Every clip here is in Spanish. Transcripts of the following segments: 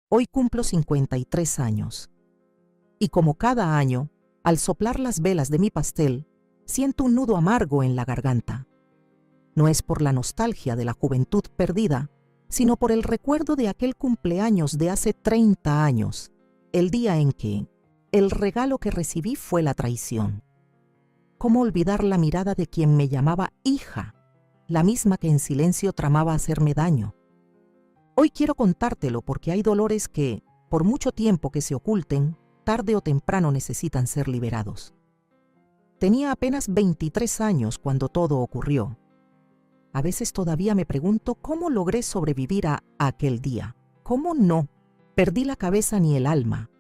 Hoy cumplo 53 años. Y como cada año, al soplar las velas de mi pastel, siento un nudo amargo en la garganta. No es por la nostalgia de la juventud perdida, sino por el recuerdo de aquel cumpleaños de hace 30 años, el día en que el regalo que recibí fue la traición. ¿Cómo olvidar la mirada de quien me llamaba hija, la misma que en silencio tramaba hacerme daño? Hoy quiero contártelo porque hay dolores que, por mucho tiempo que se oculten, tarde o temprano necesitan ser liberados. Tenía apenas 23 años cuando todo ocurrió. A veces todavía me pregunto cómo logré sobrevivir a aquel día. ¿Cómo no? Perdí la cabeza ni el alma.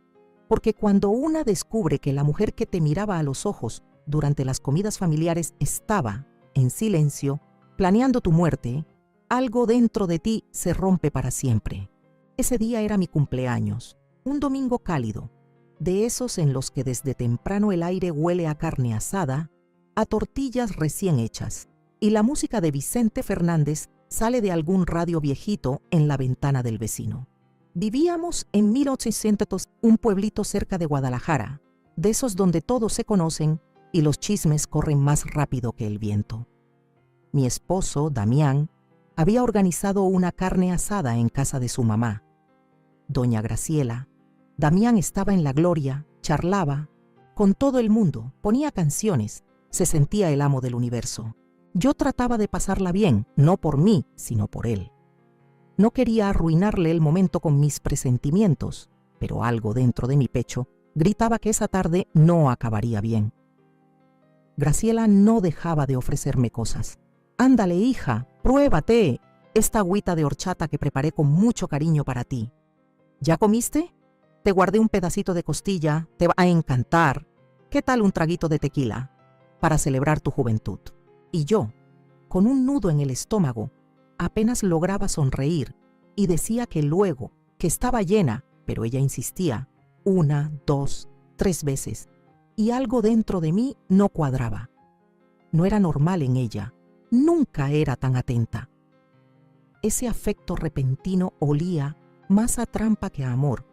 Porque cuando una descubre que la mujer que te miraba a los ojos durante las comidas familiares estaba, en silencio, planeando tu muerte, algo dentro de ti se rompe para siempre. Ese día era mi cumpleaños, un domingo cálido, de esos en los que desde temprano el aire huele a carne asada, a tortillas recién hechas, y la música de Vicente Fernández sale de algún radio viejito en la ventana del vecino. Vivíamos en 1800, un pueblito cerca de Guadalajara, de esos donde todos se conocen y los chismes corren más rápido que el viento. Mi esposo, Damián, había organizado una carne asada en casa de su mamá. Doña Graciela, Damián estaba en la gloria, charlaba con todo el mundo, ponía canciones, se sentía el amo del universo. Yo trataba de pasarla bien, no por mí, sino por él. No quería arruinarle el momento con mis presentimientos, pero algo dentro de mi pecho gritaba que esa tarde no acabaría bien. Graciela no dejaba de ofrecerme cosas. «Ándale, hija, pruébate esta agüita de horchata que preparé con mucho cariño para ti. ¿Ya comiste? Te guardé un pedacito de costilla, te va a encantar. ¿Qué tal un traguito de tequila? Para celebrar tu juventud». Y yo, con un nudo en el estómago, apenas lograba sonreír y decía que luego, que estaba llena, pero ella insistía, 1, 2, 3 veces, y algo dentro de mí no cuadraba. No era normal en ella, nunca era tan atenta. Ese afecto repentino olía más a trampa que a amor,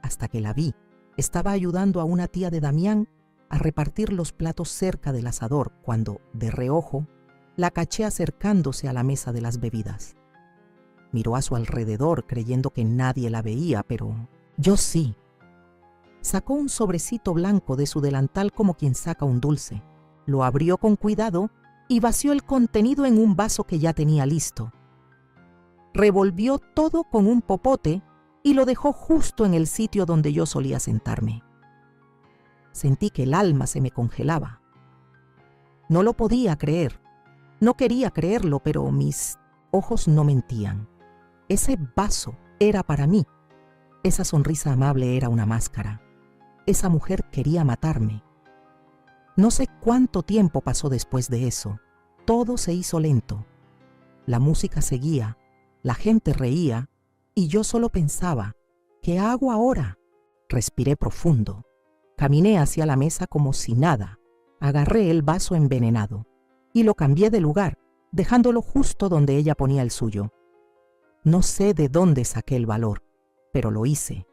hasta que la vi. Estaba ayudando a una tía de Damián a repartir los platos cerca del asador cuando, de reojo, la caché acercándose a la mesa de las bebidas. Miró a su alrededor creyendo que nadie la veía, pero yo sí. Sacó un sobrecito blanco de su delantal como quien saca un dulce. Lo abrió con cuidado y vació el contenido en un vaso que ya tenía listo. Revolvió todo con un popote y lo dejó justo en el sitio donde yo solía sentarme. Sentí que el alma se me congelaba. No lo podía creer. No quería creerlo, pero mis ojos no mentían. Ese vaso era para mí. Esa sonrisa amable era una máscara. Esa mujer quería matarme. No sé cuánto tiempo pasó después de eso. Todo se hizo lento. La música seguía, la gente reía, y yo solo pensaba, ¿qué hago ahora? Respiré profundo. Caminé hacia la mesa como si nada. Agarré el vaso envenenado y lo cambié de lugar, dejándolo justo donde ella ponía el suyo. No sé de dónde saqué el valor, pero lo hice.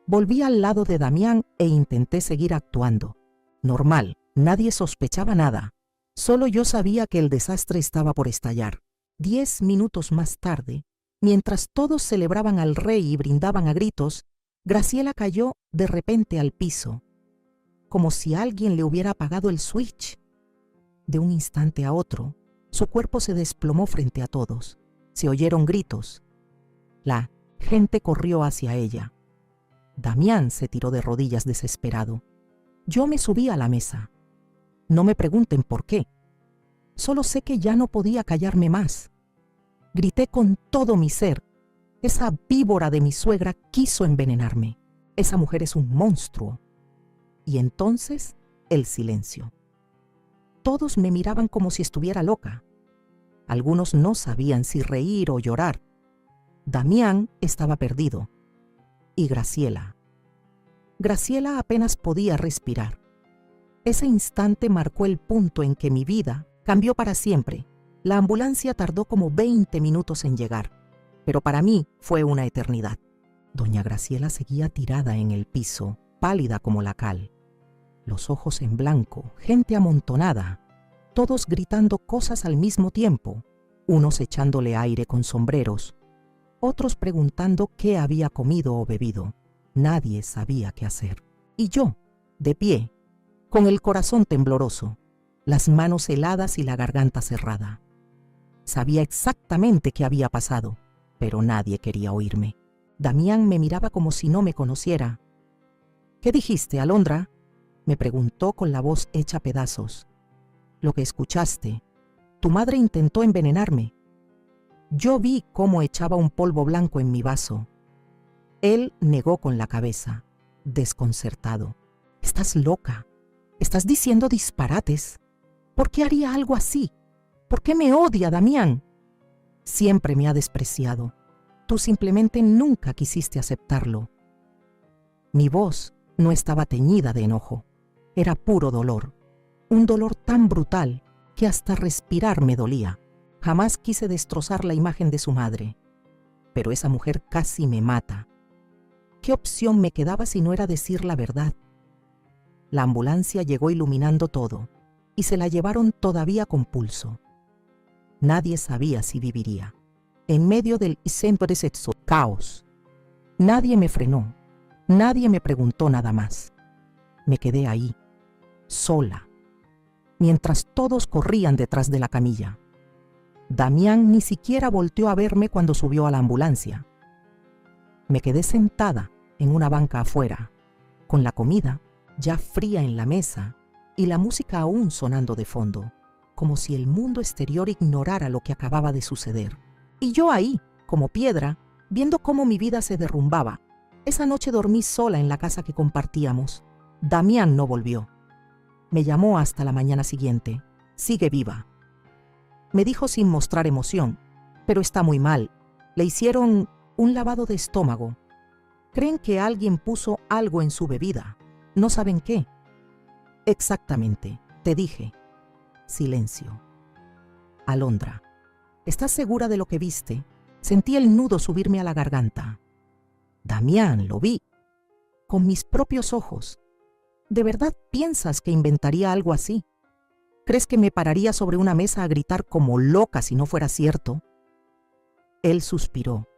Volví al lado de Damián e intenté seguir actuando. Normal, nadie sospechaba nada. Solo yo sabía que el desastre estaba por estallar. 10 minutos más tarde, mientras todos celebraban al rey y brindaban a gritos, Graciela cayó de repente al piso, como si alguien le hubiera apagado el switch. De un instante a otro, su cuerpo se desplomó frente a todos. Se oyeron gritos. La gente corrió hacia ella. Damián se tiró de rodillas desesperado. Yo me subí a la mesa. No me pregunten por qué. Solo sé que ya no podía callarme más. Grité con todo mi ser. Esa víbora de mi suegra quiso envenenarme. Esa mujer es un monstruo. Y entonces, el silencio. Todos me miraban como si estuviera loca. Algunos no sabían si reír o llorar. Damián estaba perdido. Y Graciela. Graciela apenas podía respirar. Ese instante marcó el punto en que mi vida cambió para siempre. La ambulancia tardó como 20 minutos en llegar, pero para mí fue una eternidad. Doña Graciela seguía tirada en el piso, pálida como la cal. Los ojos en blanco, gente amontonada, todos gritando cosas al mismo tiempo, unos echándole aire con sombreros, otros preguntando qué había comido o bebido. Nadie sabía qué hacer. Y yo, de pie, con el corazón tembloroso, las manos heladas y la garganta cerrada. Sabía exactamente qué había pasado, pero nadie quería oírme. Damián me miraba como si no me conociera. «¿Qué dijiste, Alondra?», me preguntó con la voz hecha pedazos. «Lo que escuchaste. Tu madre intentó envenenarme. Yo vi cómo echaba un polvo blanco en mi vaso». Él negó con la cabeza, desconcertado. «Estás loca. Estás diciendo disparates. ¿Por qué haría algo así? ¿Por qué me odia, Damián? Siempre me ha despreciado. Tú simplemente nunca quisiste aceptarlo». Mi voz no estaba teñida de enojo. Era puro dolor. Un dolor tan brutal que hasta respirar me dolía. Jamás quise destrozar la imagen de su madre. Pero esa mujer casi me mata. ¿Qué opción me quedaba si no era decir la verdad? La ambulancia llegó iluminando todo y se la llevaron todavía con pulso. Nadie sabía si viviría. En medio del caos. Nadie me frenó. Nadie me preguntó nada más. Me quedé ahí, sola, mientras todos corrían detrás de la camilla. Damián ni siquiera volteó a verme cuando subió a la ambulancia. Me quedé sentada en una banca afuera, con la comida ya fría en la mesa y la música aún sonando de fondo, como si el mundo exterior ignorara lo que acababa de suceder. Y yo ahí, como piedra, viendo cómo mi vida se derrumbaba. Esa noche dormí sola en la casa que compartíamos. Damián no volvió. Me llamó hasta la mañana siguiente. «Sigue viva», me dijo sin mostrar emoción, «pero está muy mal. Le hicieron un lavado de estómago. Creen que alguien puso algo en su bebida. No saben qué». «Exactamente, te dije». Silencio. «Alondra, ¿estás segura de lo que viste?». Sentí el nudo subirme a la garganta. «Damián, lo vi. Con mis propios ojos. ¿De verdad piensas que inventaría algo así? ¿Crees que me pararía sobre una mesa a gritar como loca si no fuera cierto?». Él suspiró.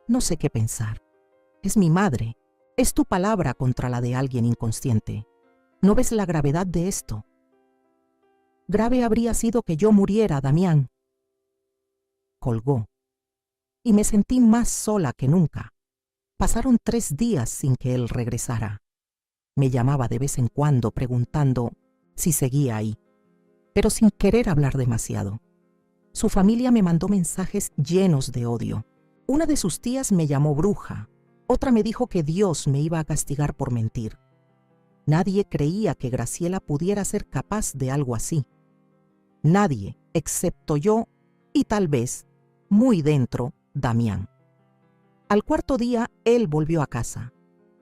«No sé qué pensar. Es mi madre. Es tu palabra contra la de alguien inconsciente. ¿No ves la gravedad de esto? Grave habría sido que yo muriera, Damián». Colgó. Y me sentí más sola que nunca. Pasaron 3 días sin que él regresara. Me llamaba de vez en cuando preguntando si seguía ahí, pero sin querer hablar demasiado. Su familia me mandó mensajes llenos de odio. Una de sus tías me llamó bruja, otra me dijo que Dios me iba a castigar por mentir. Nadie creía que Graciela pudiera ser capaz de algo así. Nadie, excepto yo y tal vez, muy dentro, Damián. Al 4.º día, él volvió a casa.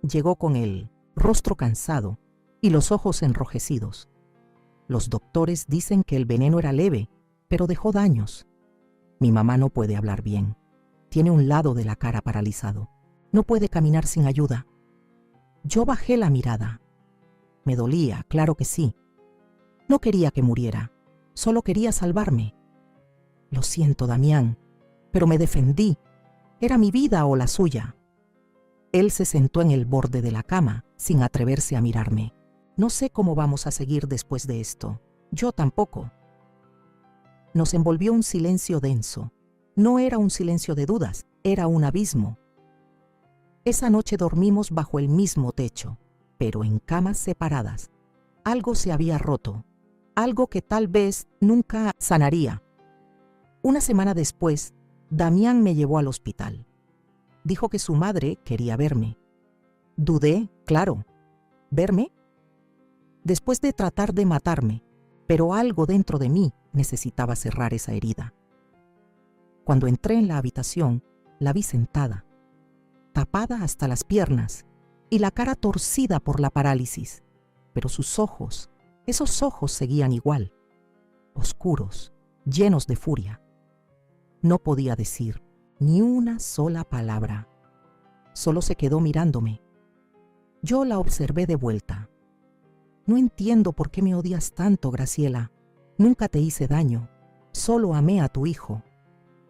Llegó con el rostro cansado y los ojos enrojecidos. Los doctores dicen que el veneno era leve, pero dejó daños. Mi mamá no puede hablar bien. Tiene un lado de la cara paralizado. No puede caminar sin ayuda. Yo bajé la mirada. Me dolía, claro que sí. No quería que muriera. Solo quería salvarme. Lo siento, Damián, pero me defendí. Era mi vida o la suya. Él se sentó en el borde de la cama, sin atreverse a mirarme. No sé cómo vamos a seguir después de esto. Yo tampoco. Nos envolvió un silencio denso. No era un silencio de dudas, era un abismo. Esa noche dormimos bajo el mismo techo, pero en camas separadas. Algo se había roto, algo que tal vez nunca sanaría. Una semana después, Damián me llevó al hospital. Dijo que su madre quería verme. Dudé, claro. ¿Verme? Después de tratar de matarme, pero algo dentro de mí necesitaba cerrar esa herida. Cuando entré en la habitación, la vi sentada, tapada hasta las piernas y la cara torcida por la parálisis, pero sus ojos, esos ojos seguían igual, oscuros, llenos de furia. No podía decir ni una sola palabra. Solo se quedó mirándome. Yo la observé de vuelta. No entiendo por qué me odias tanto, Graciela. Nunca te hice daño. Solo amé a tu hijo.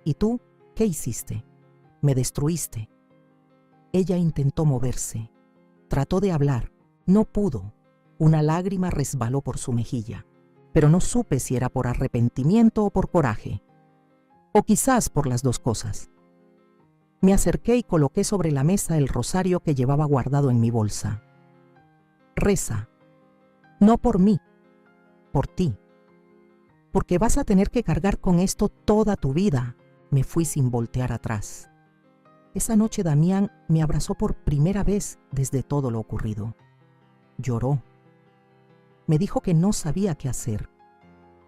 ¿Y tú qué hiciste? Me destruiste. Ella intentó moverse. Trató de hablar. No pudo. Una lágrima resbaló por su mejilla. Pero no supe si era por arrepentimiento o por coraje. O quizás por las dos cosas. Me acerqué y coloqué sobre la mesa el rosario que llevaba guardado en mi bolsa. Reza. No por mí, por ti. Porque vas a tener que cargar con esto toda tu vida. Me fui sin voltear atrás. Esa noche Damián me abrazó por primera vez desde todo lo ocurrido. Lloró. Me dijo que no sabía qué hacer,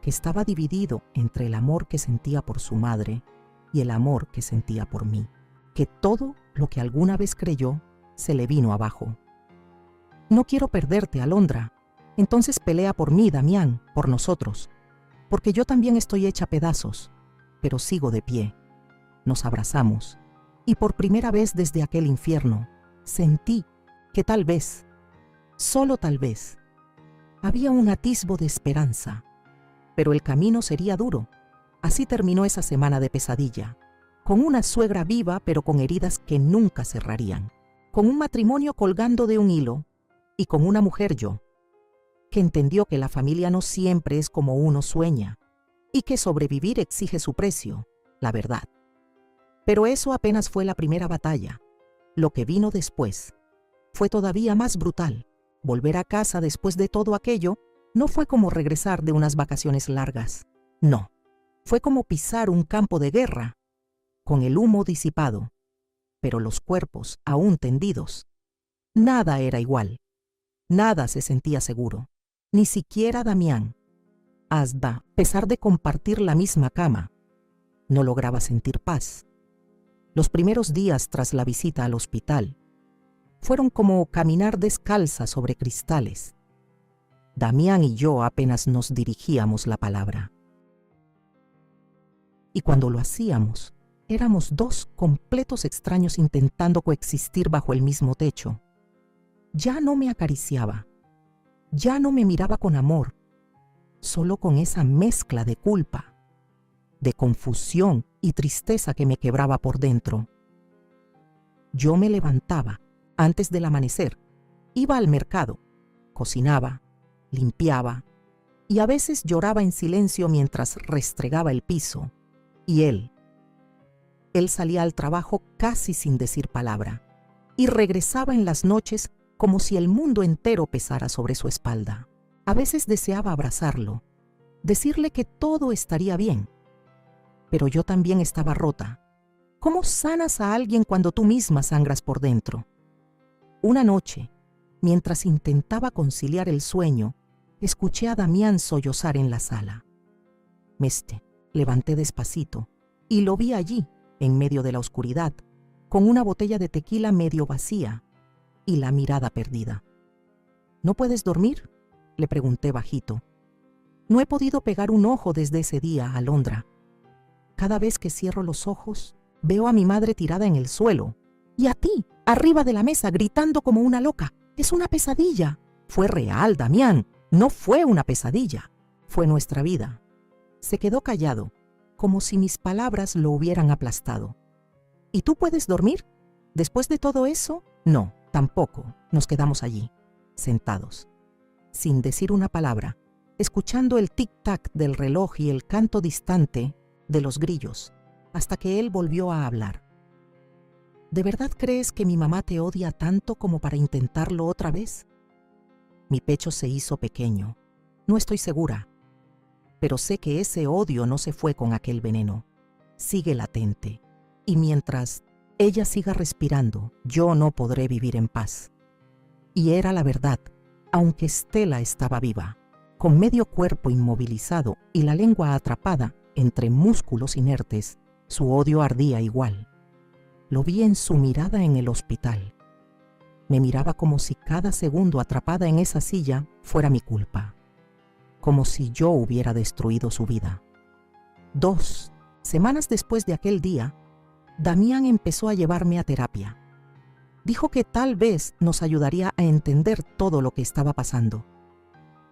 que estaba dividido entre el amor que sentía por su madre y el amor que sentía por mí, que todo lo que alguna vez creyó se le vino abajo. No quiero perderte, Alondra. Entonces pelea por mí, Damián, por nosotros, porque yo también estoy hecha pedazos, pero sigo de pie. Nos abrazamos, y por primera vez desde aquel infierno, sentí que tal vez, solo tal vez, había un atisbo de esperanza, pero el camino sería duro. Así terminó esa semana de pesadilla, con una suegra viva pero con heridas que nunca cerrarían, con un matrimonio colgando de un hilo, y con una mujer yo, que entendió que la familia no siempre es como uno sueña y que sobrevivir exige su precio, la verdad. Pero eso apenas fue la primera batalla. Lo que vino después fue todavía más brutal. Volver a casa después de todo aquello no fue como regresar de unas vacaciones largas. No, fue como pisar un campo de guerra, con el humo disipado, pero los cuerpos aún tendidos. Nada era igual. Nada se sentía seguro. Ni siquiera Damián. Hasta, a pesar de compartir la misma cama, no lograba sentir paz. Los primeros días tras la visita al hospital fueron como caminar descalza sobre cristales. Damián y yo apenas nos dirigíamos la palabra. Y cuando lo hacíamos, éramos dos completos extraños intentando coexistir bajo el mismo techo. Ya no me acariciaba. Ya no me miraba con amor, solo con esa mezcla de culpa, de confusión y tristeza que me quebraba por dentro. Yo me levantaba antes del amanecer, iba al mercado, cocinaba, limpiaba y a veces lloraba en silencio mientras restregaba el piso. Y él salía al trabajo casi sin decir palabra y regresaba en las noches como si el mundo entero pesara sobre su espalda. A veces deseaba abrazarlo, decirle que todo estaría bien. Pero yo también estaba rota. ¿Cómo sanas a alguien cuando tú misma sangras por dentro? Una noche, mientras intentaba conciliar el sueño, escuché a Damián sollozar en la sala. Me levanté despacito y lo vi allí, en medio de la oscuridad, con una botella de tequila medio vacía y la mirada perdida. ¿No puedes dormir?, le pregunté bajito. No he podido pegar un ojo desde ese día, Alondra. Cada vez que cierro los ojos, veo a mi madre tirada en el suelo y a ti, arriba de la mesa, gritando como una loca. Es una pesadilla. Fue real, Damián. No fue una pesadilla. Fue nuestra vida. Se quedó callado, como si mis palabras lo hubieran aplastado. ¿Y tú puedes dormir? Después de todo eso, no. Tampoco. Nos quedamos allí, sentados, sin decir una palabra, escuchando el tic-tac del reloj y el canto distante de los grillos, hasta que él volvió a hablar. ¿De verdad crees que mi mamá te odia tanto como para intentarlo otra vez? Mi pecho se hizo pequeño. No estoy segura, pero sé que ese odio no se fue con aquel veneno. Sigue latente, y mientras ella siga respirando, yo no podré vivir en paz. Y era la verdad, aunque Estela estaba viva, con medio cuerpo inmovilizado y la lengua atrapada entre músculos inertes, su odio ardía igual. Lo vi en su mirada en el hospital. Me miraba como si cada segundo atrapada en esa silla fuera mi culpa, como si yo hubiera destruido su vida. 2 semanas después de aquel día, Damián empezó a llevarme a terapia. Dijo que tal vez nos ayudaría a entender todo lo que estaba pasando.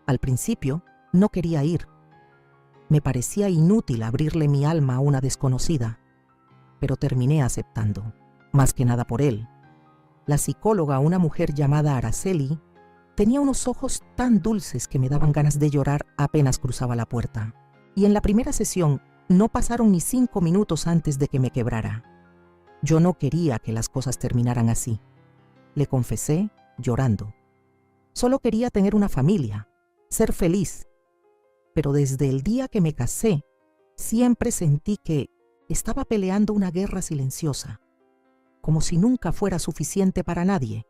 Al principio, no quería ir. Me parecía inútil abrirle mi alma a una desconocida, pero terminé aceptando, más que nada por él. La psicóloga, una mujer llamada Araceli, tenía unos ojos tan dulces que me daban ganas de llorar apenas cruzaba la puerta. Y en la primera sesión no pasaron ni 5 minutos antes de que me quebrara. Yo no quería que las cosas terminaran así. Le confesé, llorando. Solo quería tener una familia, ser feliz. Pero desde el día que me casé, siempre sentí que estaba peleando una guerra silenciosa, como si nunca fuera suficiente para nadie.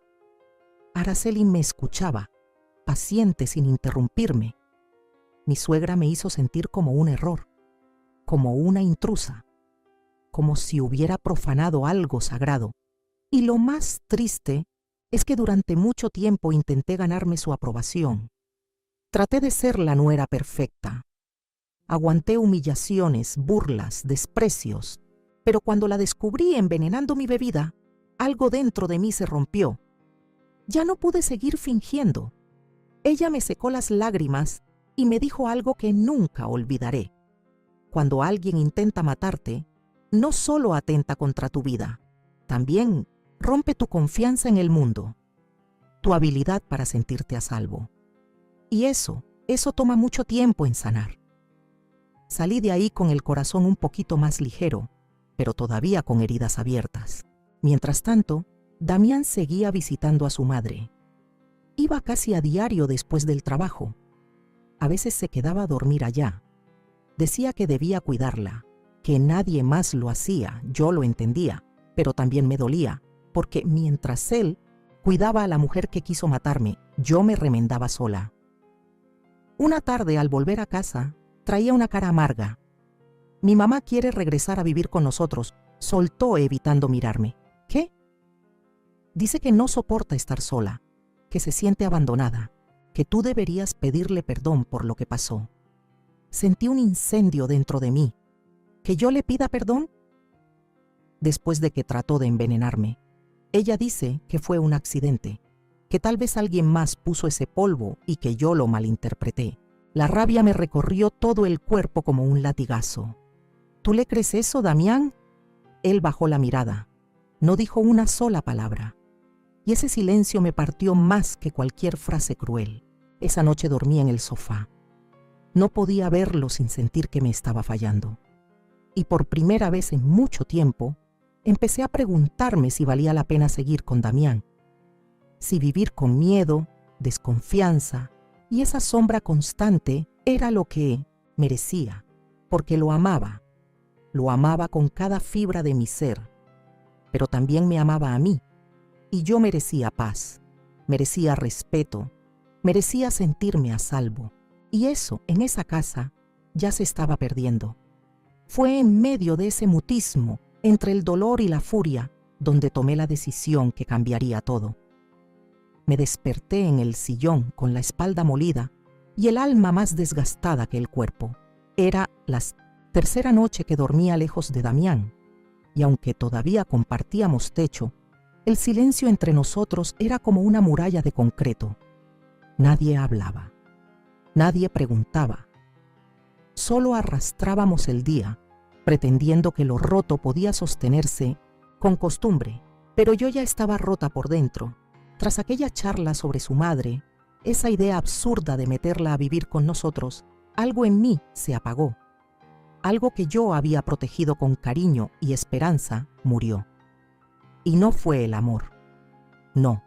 Araceli me escuchaba, paciente sin interrumpirme. Mi suegra me hizo sentir como un error, como una intrusa, como si hubiera profanado algo sagrado. Y lo más triste es que durante mucho tiempo intenté ganarme su aprobación. Traté de ser la nuera perfecta. Aguanté humillaciones, burlas, desprecios, pero cuando la descubrí envenenando mi bebida, algo dentro de mí se rompió. Ya no pude seguir fingiendo. Ella me secó las lágrimas y me dijo algo que nunca olvidaré. Cuando alguien intenta matarte, no solo atenta contra tu vida, también rompe tu confianza en el mundo, tu habilidad para sentirte a salvo. Y eso toma mucho tiempo en sanar. Salí de ahí con el corazón un poquito más ligero, pero todavía con heridas abiertas. Mientras tanto, Damián seguía visitando a su madre. Iba casi a diario después del trabajo. A veces se quedaba a dormir allá. Decía que debía cuidarla, que nadie más lo hacía, yo lo entendía, pero también me dolía, porque mientras él cuidaba a la mujer que quiso matarme, yo me remendaba sola. Una tarde, al volver a casa, traía una cara amarga. Mi mamá quiere regresar a vivir con nosotros, soltó evitando mirarme. ¿Qué? Dice que no soporta estar sola, que se siente abandonada, que tú deberías pedirle perdón por lo que pasó. Sentí un incendio dentro de mí. ¿Que yo le pida perdón? Después de que trató de envenenarme, ella dice que fue un accidente, que tal vez alguien más puso ese polvo y que yo lo malinterpreté. La rabia me recorrió todo el cuerpo como un latigazo. ¿Tú le crees eso, Damián? Él bajó la mirada. No dijo una sola palabra. Y ese silencio me partió más que cualquier frase cruel. Esa noche dormí en el sofá. No podía verlo sin sentir que me estaba fallando. Y por primera vez en mucho tiempo, empecé a preguntarme si valía la pena seguir con Damián. Si vivir con miedo, desconfianza y esa sombra constante era lo que merecía, porque lo amaba con cada fibra de mi ser, pero también me amaba a mí, y yo merecía paz, merecía respeto, merecía sentirme a salvo, y eso en esa casa ya se estaba perdiendo. Fue en medio de ese mutismo, entre el dolor y la furia, donde tomé la decisión que cambiaría todo. Me desperté en el sillón con la espalda molida y el alma más desgastada que el cuerpo. Era la tercera noche que dormía lejos de Damián, y aunque todavía compartíamos techo, el silencio entre nosotros era como una muralla de concreto. Nadie hablaba, nadie preguntaba. Solo arrastrábamos el día, pretendiendo que lo roto podía sostenerse con costumbre, pero yo ya estaba rota por dentro. Tras aquella charla sobre su madre, esa idea absurda de meterla a vivir con nosotros, algo en mí se apagó. Algo que yo había protegido con cariño y esperanza murió. Y no fue el amor. No.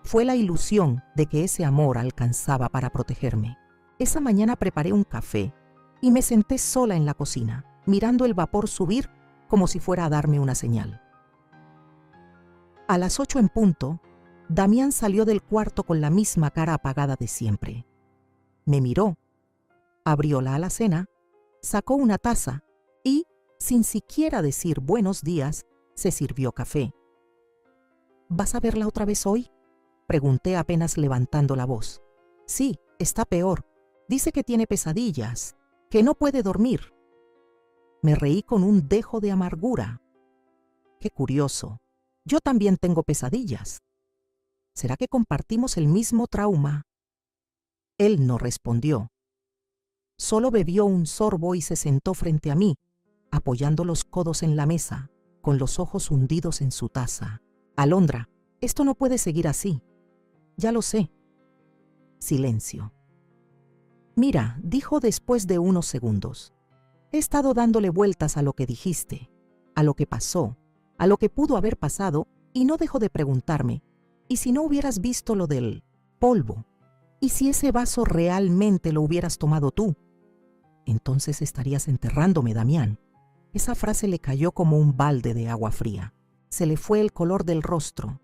Fue la ilusión de que ese amor alcanzaba para protegerme. Esa mañana preparé un café y me senté sola en la cocina, mirando el vapor subir como si fuera a darme una señal. A las 8 en punto, Damián salió del cuarto con la misma cara apagada de siempre. Me miró, abrió la alacena, sacó una taza y, sin siquiera decir buenos días, se sirvió café. ¿Vas a verla otra vez hoy?, pregunté apenas levantando la voz. Sí, está peor. Dice que tiene pesadillas, que no puede dormir. Me reí con un dejo de amargura. Qué curioso. Yo también tengo pesadillas. ¿Será que compartimos el mismo trauma? Él no respondió. Solo bebió un sorbo y se sentó frente a mí, apoyando los codos en la mesa, con los ojos hundidos en su taza. Alondra, esto no puede seguir así. Ya lo sé. Silencio. Mira, dijo después de unos segundos. He estado dándole vueltas a lo que dijiste, a lo que pasó, a lo que pudo haber pasado, y no dejo de preguntarme, ¿y si no hubieras visto lo del polvo? ¿Y si ese vaso realmente lo hubieras tomado tú? Entonces estarías enterrándome, Damián. Esa frase le cayó como un balde de agua fría. Se le fue el color del rostro.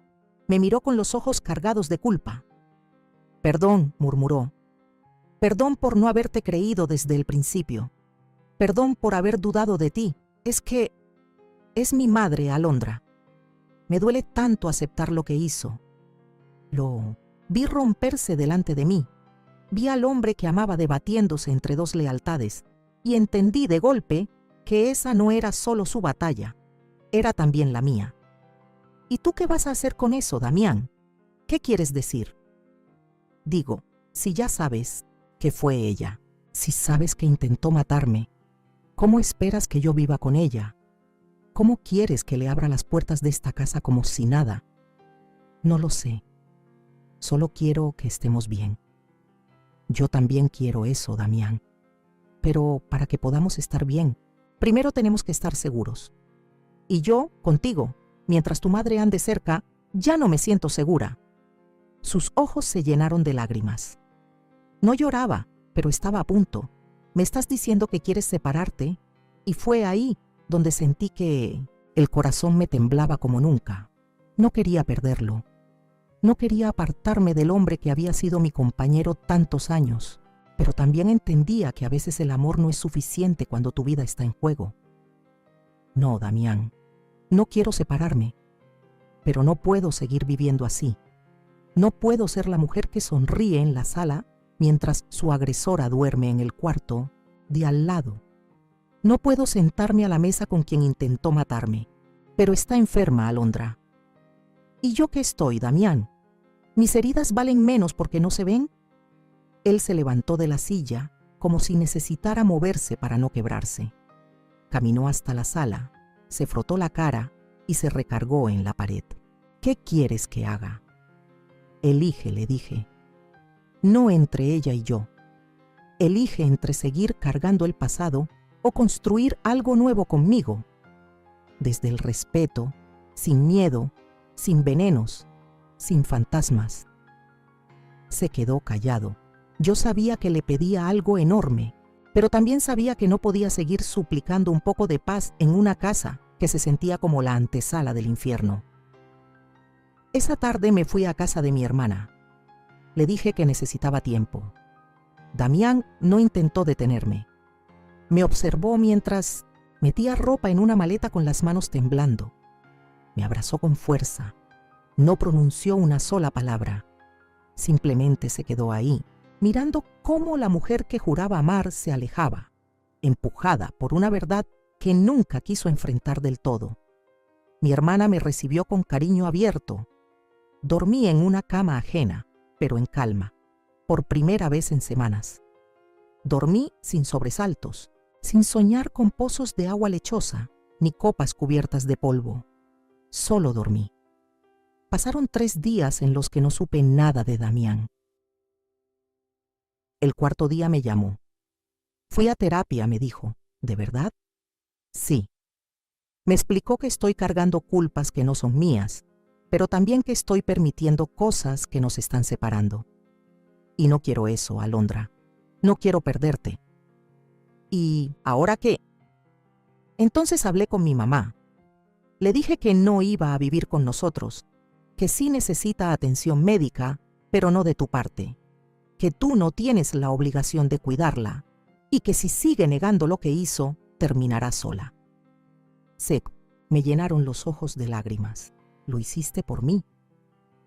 Me miró con los ojos cargados de culpa. Perdón, murmuró. Perdón por no haberte creído desde el principio. Perdón por haber dudado de ti. Es que es mi madre, Alondra. Me duele tanto aceptar lo que hizo. Lo vi romperse delante de mí. Vi al hombre que amaba debatiéndose entre dos lealtades y entendí de golpe que esa no era solo su batalla, era también la mía. ¿Y tú qué vas a hacer con eso, Damián? ¿Qué quieres decir? Digo, si ya sabes que fue ella, si sabes que intentó matarme, ¿cómo esperas que yo viva con ella? ¿Cómo quieres que le abra las puertas de esta casa como si nada? No lo sé. Solo quiero que estemos bien. Yo también quiero eso, Damián. Pero para que podamos estar bien, primero tenemos que estar seguros. Y yo, contigo, mientras tu madre ande cerca, ya no me siento segura. Sus ojos se llenaron de lágrimas. No lloraba, pero estaba a punto. Me estás diciendo que quieres separarte, y fue ahí donde sentí que el corazón me temblaba como nunca. No quería perderlo. No quería apartarme del hombre que había sido mi compañero tantos años, pero también entendía que a veces el amor no es suficiente cuando tu vida está en juego. No, Damián, no quiero separarme, pero no puedo seguir viviendo así. No puedo ser la mujer que sonríe en la sala mientras su agresora duerme en el cuarto de al lado. No puedo sentarme a la mesa con quien intentó matarme, pero está enferma, Alondra. ¿Y yo qué estoy, Damián? ¿Mis heridas valen menos porque no se ven? Él se levantó de la silla como si necesitara moverse para no quebrarse. Caminó hasta la sala, se frotó la cara y se recargó en la pared. ¿Qué quieres que haga? Elige, le dije. No entre ella y yo. Elige entre seguir cargando el pasado o construir algo nuevo conmigo. Desde el respeto, sin miedo, sin venenos, sin fantasmas. Se quedó callado. Yo sabía que le pedía algo enorme, pero también sabía que no podía seguir suplicando un poco de paz en una casa que se sentía como la antesala del infierno. Esa tarde me fui a casa de mi hermana. Le dije que necesitaba tiempo. Damián no intentó detenerme. Me observó mientras metía ropa en una maleta con las manos temblando. Me abrazó con fuerza. No pronunció una sola palabra. Simplemente se quedó ahí, mirando cómo la mujer que juraba amar se alejaba, empujada por una verdad que nunca quiso enfrentar del todo. Mi hermana me recibió con cariño abierto. Dormí en una cama ajena, pero en calma, por primera vez en semanas. Dormí sin sobresaltos, sin soñar con pozos de agua lechosa, ni copas cubiertas de polvo. Solo dormí. Pasaron 3 días en los que no supe nada de Damián. El cuarto día me llamó. Fui a terapia, me dijo. ¿De verdad? Sí. Me explicó que estoy cargando culpas que no son mías, pero también que estoy permitiendo cosas que nos están separando. Y no quiero eso, Alondra. No quiero perderte. ¿Y ahora qué? Entonces hablé con mi mamá. Le dije que no iba a vivir con nosotros, que sí necesita atención médica, pero no de tu parte, que tú no tienes la obligación de cuidarla y que si sigue negando lo que hizo, terminará sola. Me llenaron los ojos de lágrimas. Lo hiciste por mí,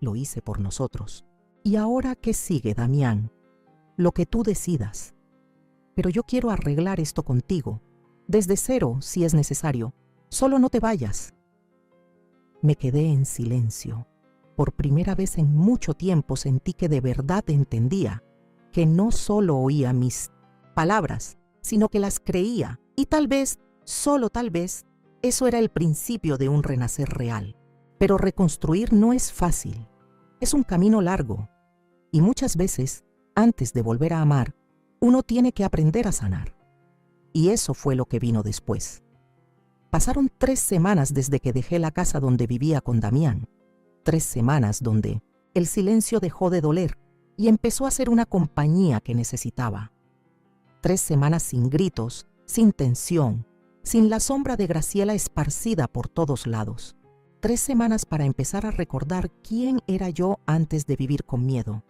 lo hice por nosotros. ¿Y ahora qué sigue, Damián? Lo que tú decidas. Pero yo quiero arreglar esto contigo, desde cero si es necesario. Solo no te vayas. Me quedé en silencio. Por primera vez en mucho tiempo sentí que de verdad entendía, que no solo oía mis palabras, sino que las creía. Y tal vez, solo tal vez, eso era el principio de un renacer real. Pero reconstruir no es fácil. Es un camino largo. Y muchas veces, antes de volver a amar, uno tiene que aprender a sanar. Y eso fue lo que vino después. Pasaron 3 semanas desde que dejé la casa donde vivía con Damián. 3 semanas donde el silencio dejó de doler y empezó a ser una compañía que necesitaba. 3 semanas sin gritos, sin tensión, sin la sombra de Graciela esparcida por todos lados. 3 semanas para empezar a recordar quién era yo antes de vivir con miedo.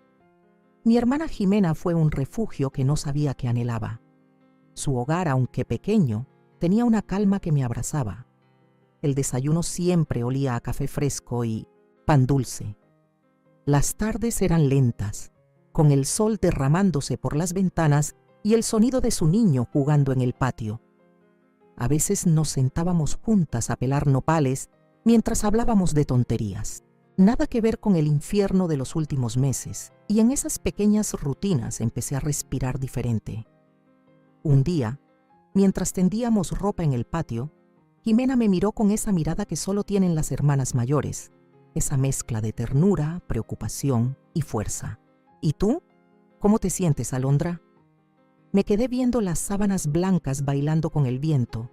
Mi hermana Jimena fue un refugio que no sabía que anhelaba. Su hogar, aunque pequeño, tenía una calma que me abrazaba. El desayuno siempre olía a café fresco y pan dulce. Las tardes eran lentas, con el sol derramándose por las ventanas y el sonido de su niño jugando en el patio. A veces nos sentábamos juntas a pelar nopales mientras hablábamos de tonterías. Nada que ver con el infierno de los últimos meses, y en esas pequeñas rutinas empecé a respirar diferente. Un día, mientras tendíamos ropa en el patio, Jimena me miró con esa mirada que solo tienen las hermanas mayores, esa mezcla de ternura, preocupación y fuerza. ¿Y tú? ¿Cómo te sientes, Alondra? Me quedé viendo las sábanas blancas bailando con el viento.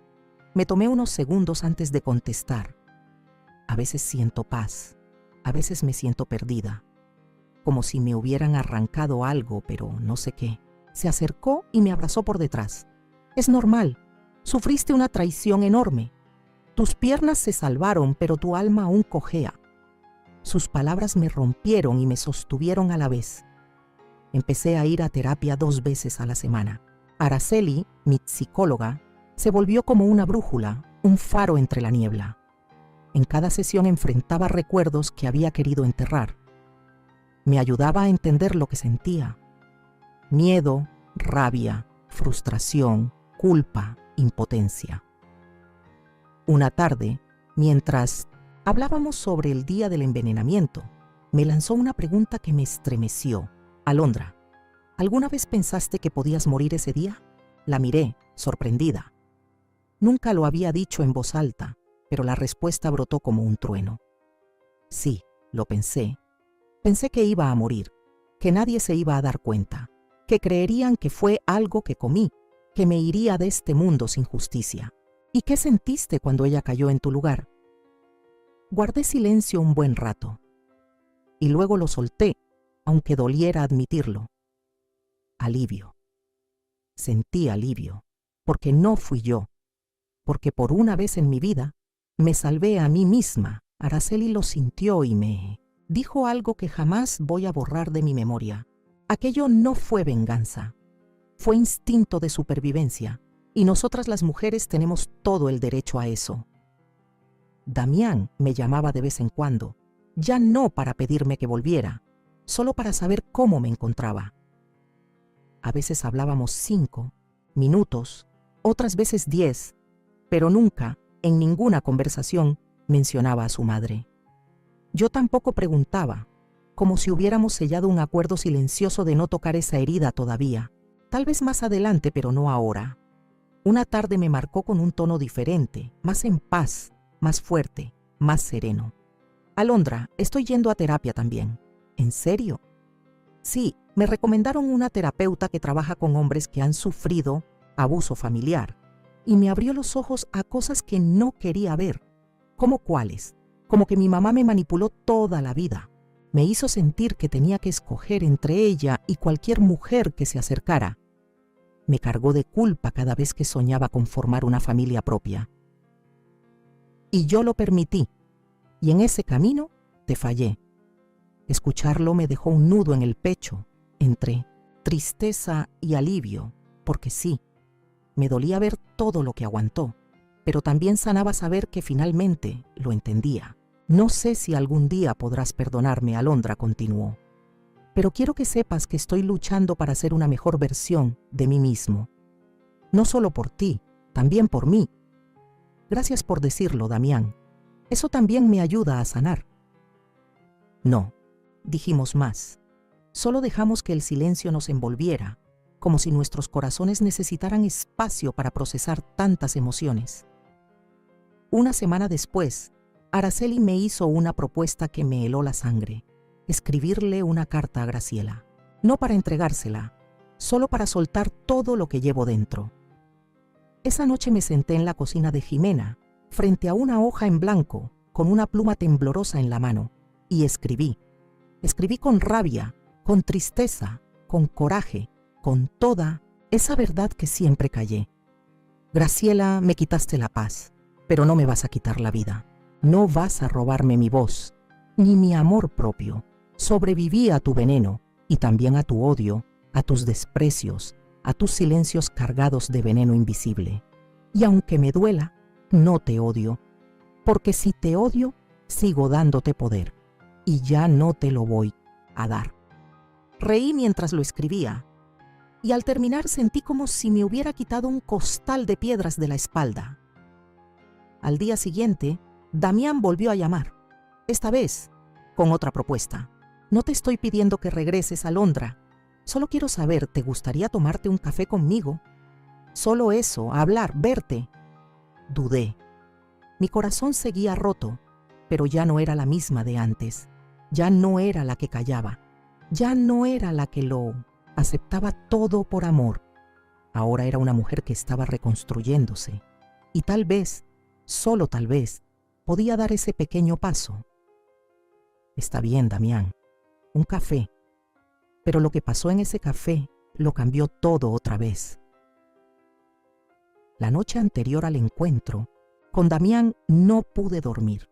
Me tomé unos segundos antes de contestar. A veces siento paz, a veces me siento perdida, como si me hubieran arrancado algo, pero no sé qué. Se acercó y me abrazó por detrás. Es normal, sufriste una traición enorme. Tus piernas se salvaron, pero tu alma aún cojea. Sus palabras me rompieron y me sostuvieron a la vez. Empecé a ir a terapia 2 veces a la semana. Araceli, mi psicóloga, se volvió como una brújula, un faro entre la niebla. En cada sesión enfrentaba recuerdos que había querido enterrar. Me ayudaba a entender lo que sentía. Miedo, rabia, frustración, culpa, impotencia. Una tarde, mientras hablábamos sobre el día del envenenamiento, me lanzó una pregunta que me estremeció. Alondra, ¿alguna vez pensaste que podías morir ese día? La miré, sorprendida. Nunca lo había dicho en voz alta, pero la respuesta brotó como un trueno. Sí, lo pensé. Pensé que iba a morir, que nadie se iba a dar cuenta, que creerían que fue algo que comí, que me iría de este mundo sin justicia. ¿Y qué sentiste cuando ella cayó en tu lugar? Guardé silencio un buen rato, y luego lo solté, aunque doliera admitirlo. Alivio. Sentí alivio, porque no fui yo, porque por una vez en mi vida me salvé a mí misma. Araceli lo sintió y me dijo algo que jamás voy a borrar de mi memoria. Aquello no fue venganza, fue instinto de supervivencia, y nosotras las mujeres tenemos todo el derecho a eso. Damián me llamaba de vez en cuando, ya no para pedirme que volviera, solo para saber cómo me encontraba. A veces hablábamos 5 minutos, otras veces 10, pero nunca, en ninguna conversación, mencionaba a su madre. Yo tampoco preguntaba, como si hubiéramos sellado un acuerdo silencioso de no tocar esa herida todavía. Tal vez más adelante, pero no ahora. Una tarde me marcó con un tono diferente, más en paz, más fuerte, más sereno. Alondra, estoy yendo a terapia también. ¿En serio? Sí, me recomendaron una terapeuta que trabaja con hombres que han sufrido abuso familiar, y me abrió los ojos a cosas que no quería ver. ¿Cómo cuáles? Como que mi mamá me manipuló toda la vida. Me hizo sentir que tenía que escoger entre ella y cualquier mujer que se acercara. Me cargó de culpa cada vez que soñaba con formar una familia propia. Y yo lo permití, y en ese camino te fallé. Escucharlo me dejó un nudo en el pecho, entre tristeza y alivio, porque sí, me dolía ver todo lo que aguantó, pero también sanaba saber que finalmente lo entendía. No sé si algún día podrás perdonarme, Alondra, continuó, pero quiero que sepas que estoy luchando para ser una mejor versión de mí mismo. No solo por ti, también por mí. Gracias por decirlo, Damián. Eso también me ayuda a sanar. No, dijimos más. Solo dejamos que el silencio nos envolviera, como si nuestros corazones necesitaran espacio para procesar tantas emociones. Una semana después, Araceli me hizo una propuesta que me heló la sangre: escribirle una carta a Graciela. No para entregársela, solo para soltar todo lo que llevo dentro. Esa noche me senté en la cocina de Jimena, frente a una hoja en blanco, con una pluma temblorosa en la mano, y escribí. Escribí con rabia, con tristeza, con coraje, con toda esa verdad que siempre callé. Graciela, me quitaste la paz, pero no me vas a quitar la vida. No vas a robarme mi voz, ni mi amor propio. Sobreviví a tu veneno y también a tu odio, a tus desprecios, a tus silencios cargados de veneno invisible. Y aunque me duela, no te odio, porque si te odio, sigo dándote poder, y ya no te lo voy a dar. Reí mientras lo escribía, y al terminar sentí como si me hubiera quitado un costal de piedras de la espalda. Al día siguiente, Damián volvió a llamar, esta vez con otra propuesta. No te estoy pidiendo que regreses a Londra, solo quiero saber, ¿te gustaría tomarte un café conmigo? Solo eso, hablar, verte. Dudé. Mi corazón seguía roto, pero ya no era la misma de antes. Ya no era la que callaba. Ya no era la que lo aceptaba todo por amor. Ahora era una mujer que estaba reconstruyéndose. Y tal vez, solo tal vez, podía dar ese pequeño paso. Está bien, Damián. Un café. Pero lo que pasó en ese café lo cambió todo otra vez. La noche anterior al encuentro, con Damián no pude dormir.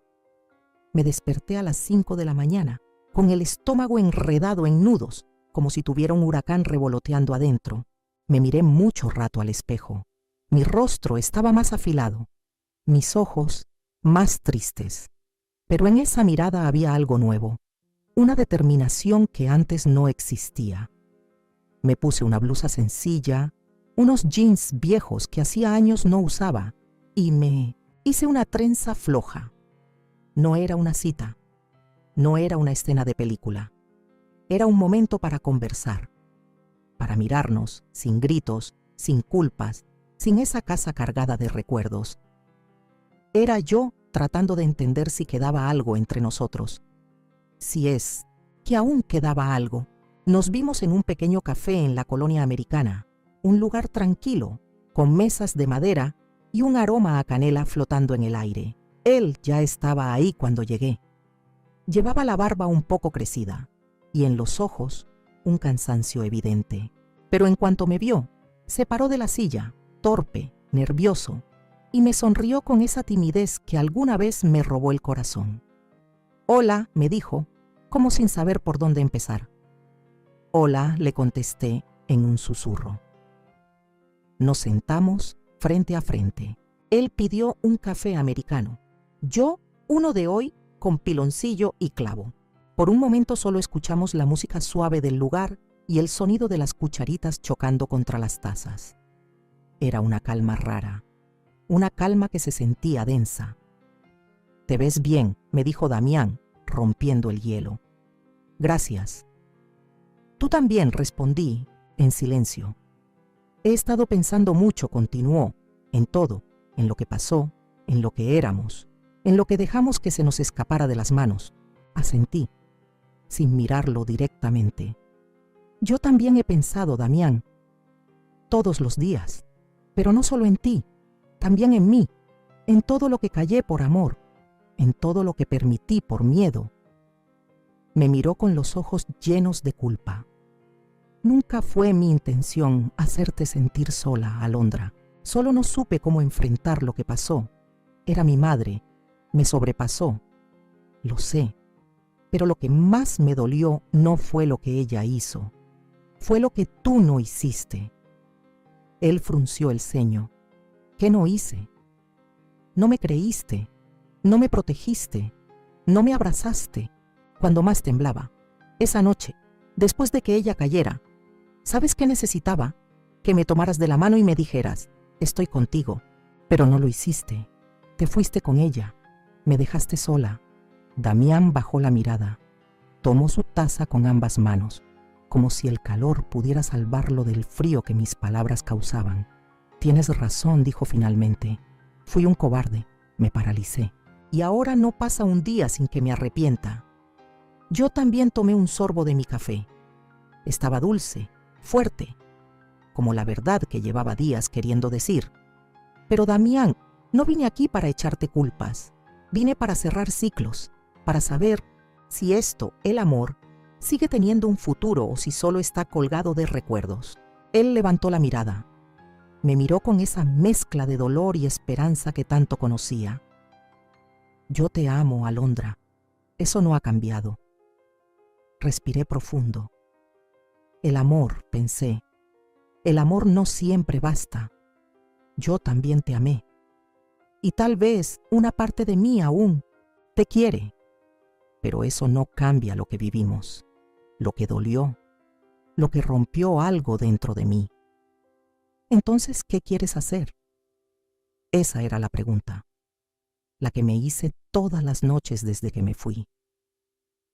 Me desperté a las 5 de la mañana, con el estómago enredado en nudos, como si tuviera un huracán revoloteando adentro. Me miré mucho rato al espejo. Mi rostro estaba más afilado, mis ojos más tristes. Pero en esa mirada había algo nuevo, una determinación que antes no existía. Me puse una blusa sencilla, unos jeans viejos que hacía años no usaba, y me hice una trenza floja. No era una cita, no era una escena de película. Era un momento para conversar, para mirarnos, sin gritos, sin culpas, sin esa casa cargada de recuerdos. Era yo tratando de entender si quedaba algo entre nosotros. Si es que aún quedaba algo. Nos vimos en un pequeño café en la colonia americana, un lugar tranquilo, con mesas de madera y un aroma a canela flotando en el aire. Él ya estaba ahí cuando llegué. Llevaba la barba un poco crecida y en los ojos un cansancio evidente. Pero en cuanto me vio, se paró de la silla, torpe, nervioso, y me sonrió con esa timidez que alguna vez me robó el corazón. «Hola», me dijo, como sin saber por dónde empezar. «Hola», le contesté en un susurro. Nos sentamos frente a frente. Él pidió un café americano. Yo, uno de hoy, con piloncillo y clavo. Por un momento solo escuchamos la música suave del lugar y el sonido de las cucharitas chocando contra las tazas. Era una calma rara, una calma que se sentía densa. «Te ves bien», me dijo Damián, rompiendo el hielo. «Gracias». «Tú también», respondí, en silencio. «He estado pensando mucho», continuó, «en todo, en lo que pasó, en lo que éramos, en lo que dejamos que se nos escapara de las manos». Asentí, sin mirarlo directamente. «Yo también he pensado, Damián, todos los días, pero no solo en ti, también en mí, en todo lo que callé por amor, en todo lo que permití por miedo». Me miró con los ojos llenos de culpa. «Nunca fue mi intención hacerte sentir sola, Alondra. Solo no supe cómo enfrentar lo que pasó. Era mi madre, me sobrepasó. Lo sé, pero lo que más me dolió no fue lo que ella hizo. Fue lo que tú no hiciste». Él frunció el ceño. «¿Qué no hice? No me creíste, no me protegiste, no me abrazaste cuando más temblaba. Esa noche, después de que ella cayera, ¿sabes qué necesitaba? Que me tomaras de la mano y me dijeras, estoy contigo, pero no lo hiciste. Te fuiste con ella, Me dejaste sola. Damián bajó la mirada. Tomó su taza con ambas manos, como si el calor pudiera salvarlo del frío que mis palabras causaban. Tienes razón, dijo finalmente. Fui un cobarde, me paralicé. Y ahora no pasa un día sin que me arrepienta. Yo también tomé un sorbo de mi café. Estaba dulce, fuerte, como la verdad que llevaba días queriendo decir. Pero Damián, no vine aquí para echarte culpas. Vine para cerrar ciclos, para saber si esto, el amor, sigue teniendo un futuro o si solo está colgado de recuerdos. Él levantó la mirada. Me miró con esa mezcla de dolor y esperanza que tanto conocía. Yo te amo, Alondra. Eso no ha cambiado. Respiré profundo. El amor, pensé. El amor no siempre basta. Yo también te amé. Y tal vez una parte de mí aún te quiere. Pero eso no cambia lo que vivimos, lo que dolió, lo que rompió algo dentro de mí. Entonces, ¿qué quieres hacer? Esa era la pregunta, la que me hice todas las noches desde que me fui,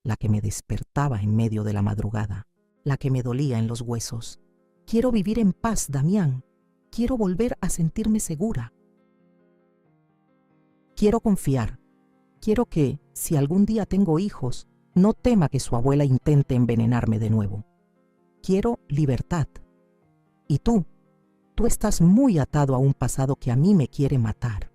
la que me despertaba en medio de la madrugada, la que me dolía en los huesos. Quiero vivir en paz, Damián. Quiero volver a sentirme segura. Quiero confiar. Quiero que, si algún día tengo hijos, no tema que su abuela intente envenenarme de nuevo. Quiero libertad. Y tú estás muy atado a un pasado que a mí me quiere matar.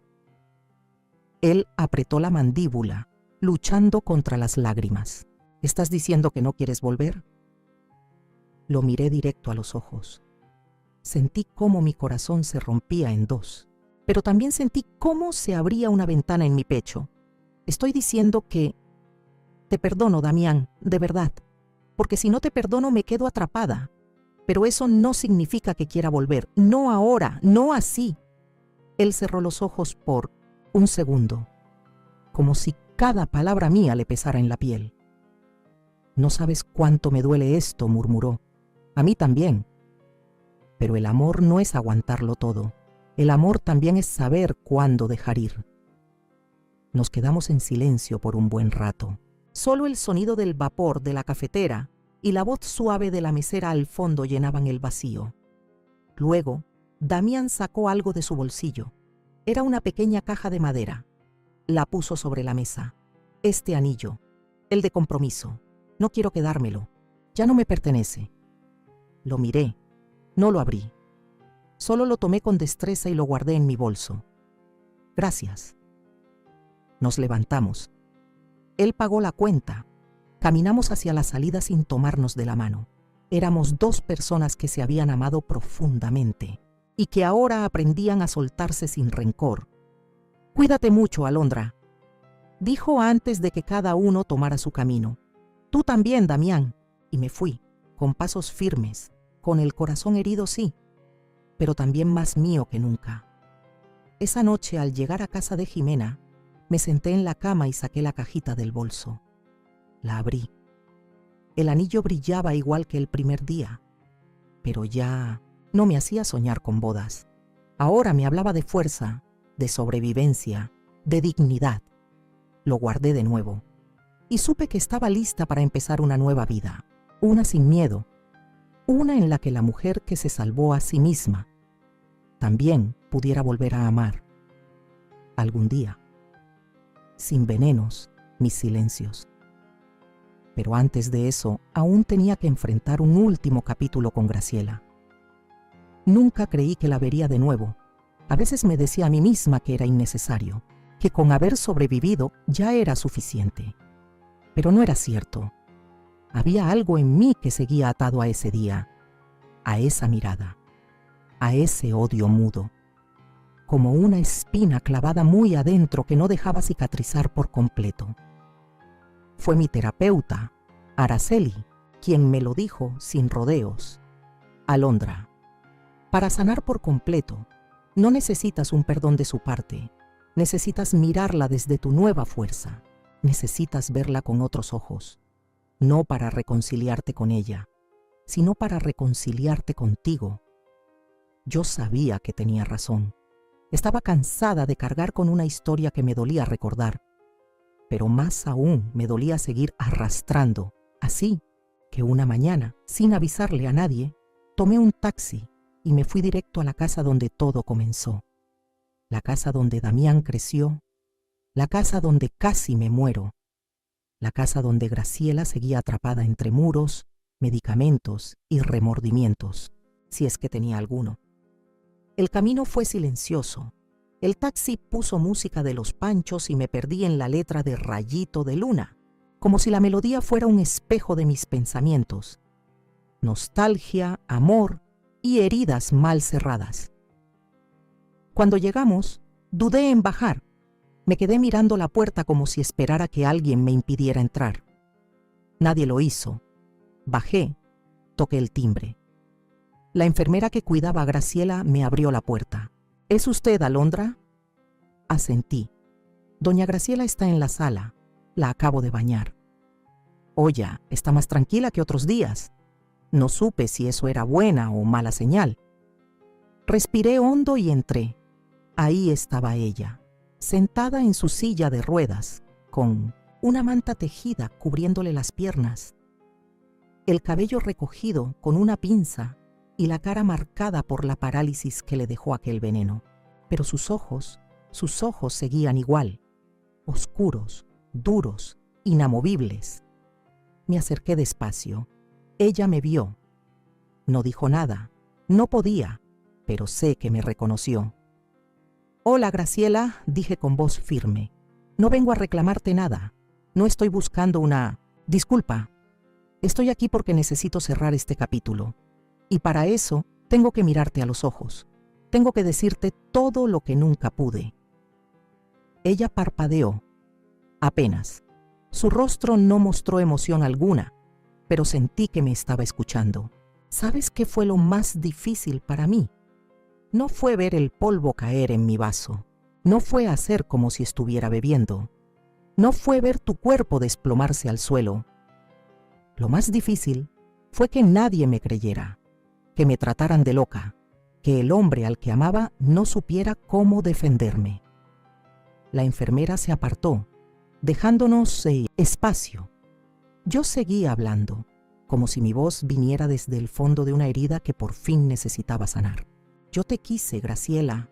Él apretó la mandíbula, luchando contra las lágrimas. ¿Estás diciendo que no quieres volver? Lo miré directo a los ojos. Sentí cómo mi corazón se rompía en dos, pero también sentí cómo se abría una ventana en mi pecho. Estoy diciendo que te perdono, Damián, de verdad, porque si no te perdono me quedo atrapada. Pero eso no significa que quiera volver, no ahora, no así. Él cerró los ojos por un segundo, como si cada palabra mía le pesara en la piel. No sabes cuánto me duele esto, murmuró. A mí también. Pero el amor no es aguantarlo todo. El amor también es saber cuándo dejar ir. Nos quedamos en silencio por un buen rato. Solo el sonido del vapor de la cafetera y la voz suave de la mesera al fondo llenaban el vacío. Luego, Damián sacó algo de su bolsillo. Era una pequeña caja de madera. La puso sobre la mesa. Este anillo, el de compromiso. No quiero quedármelo. Ya no me pertenece. Lo miré. No lo abrí. Solo lo tomé con destreza y lo guardé en mi bolso. Gracias. Nos levantamos. Él pagó la cuenta. Caminamos hacia la salida sin tomarnos de la mano. Éramos dos personas que se habían amado profundamente y que ahora aprendían a soltarse sin rencor. Cuídate mucho, Alondra, dijo antes de que cada uno tomara su camino. Tú también, Damián. Y me fui, con pasos firmes, con el corazón herido, sí, pero también más mío que nunca. Esa noche, al llegar a casa de Jimena, me senté en la cama y saqué la cajita del bolso. La abrí. El anillo brillaba igual que el primer día, pero ya no me hacía soñar con bodas. Ahora me hablaba de fuerza, de sobrevivencia, de dignidad. Lo guardé de nuevo y supe que estaba lista para empezar una nueva vida, una sin miedo, una en la que la mujer que se salvó a sí misma también pudiera volver a amar. Algún día, sin venenos ni silencios. Pero antes de eso, aún tenía que enfrentar un último capítulo con Graciela. Nunca creí que la vería de nuevo. A veces me decía a mí misma que era innecesario, que con haber sobrevivido ya era suficiente. Pero no era cierto. Había algo en mí que seguía atado a ese día, a esa mirada, a ese odio mudo, como una espina clavada muy adentro que no dejaba cicatrizar por completo. Fue mi terapeuta, Araceli, quien me lo dijo sin rodeos. Alondra, para sanar por completo, no necesitas un perdón de su parte. Necesitas mirarla desde tu nueva fuerza. Necesitas verla con otros ojos. No para reconciliarte con ella, sino para reconciliarte contigo. Yo sabía que tenía razón. Estaba cansada de cargar con una historia que me dolía recordar. pero más aún me dolía seguir arrastrando, así que una mañana, sin avisarle a nadie, tomé un taxi y me fui directo a la casa donde todo comenzó. La casa donde Damián creció, la casa donde casi me muero, la casa donde Graciela seguía atrapada entre muros, medicamentos y remordimientos, si es que tenía alguno. El camino fue silencioso. El taxi puso música de Los Panchos y me perdí en la letra de Rayito de Luna, como si la melodía fuera un espejo de mis pensamientos. Nostalgia, amor y heridas mal cerradas. Cuando llegamos, dudé en bajar. Me quedé mirando la puerta como si esperara que alguien me impidiera entrar. Nadie lo hizo. Bajé, toqué el timbre. La enfermera que cuidaba a Graciela me abrió la puerta. ¿Es usted Alondra? Asentí. Doña Graciela está en la sala. La acabo de bañar. Oye, está más tranquila que otros días. No supe si eso era buena o mala señal. Respiré hondo y entré. Ahí estaba ella, sentada en su silla de ruedas, con una manta tejida cubriéndole las piernas, el cabello recogido con una pinza y la cara marcada por la parálisis que le dejó aquel veneno. Pero sus ojos seguían igual, oscuros, duros, inamovibles. Me acerqué despacio. Ella me vio. No dijo nada. No podía, pero sé que me reconoció. «Hola, Graciela», dije con voz firme. «No vengo a reclamarte nada. No estoy buscando una disculpa. Estoy aquí porque necesito cerrar este capítulo. Y para eso tengo que mirarte a los ojos. Tengo que decirte todo lo que nunca pude». Ella parpadeó. Apenas. Su rostro no mostró emoción alguna, pero sentí que me estaba escuchando. ¿Sabes qué fue lo más difícil para mí? No fue ver el polvo caer en mi vaso. No fue hacer como si estuviera bebiendo. No fue ver tu cuerpo desplomarse al suelo. Lo más difícil fue que nadie me creyera, que me trataran de loca, que el hombre al que amaba no supiera cómo defenderme. La enfermera se apartó, dejándonos espacio. Yo seguía hablando, como si mi voz viniera desde el fondo de una herida que por fin necesitaba sanar. Yo te quise, Graciela.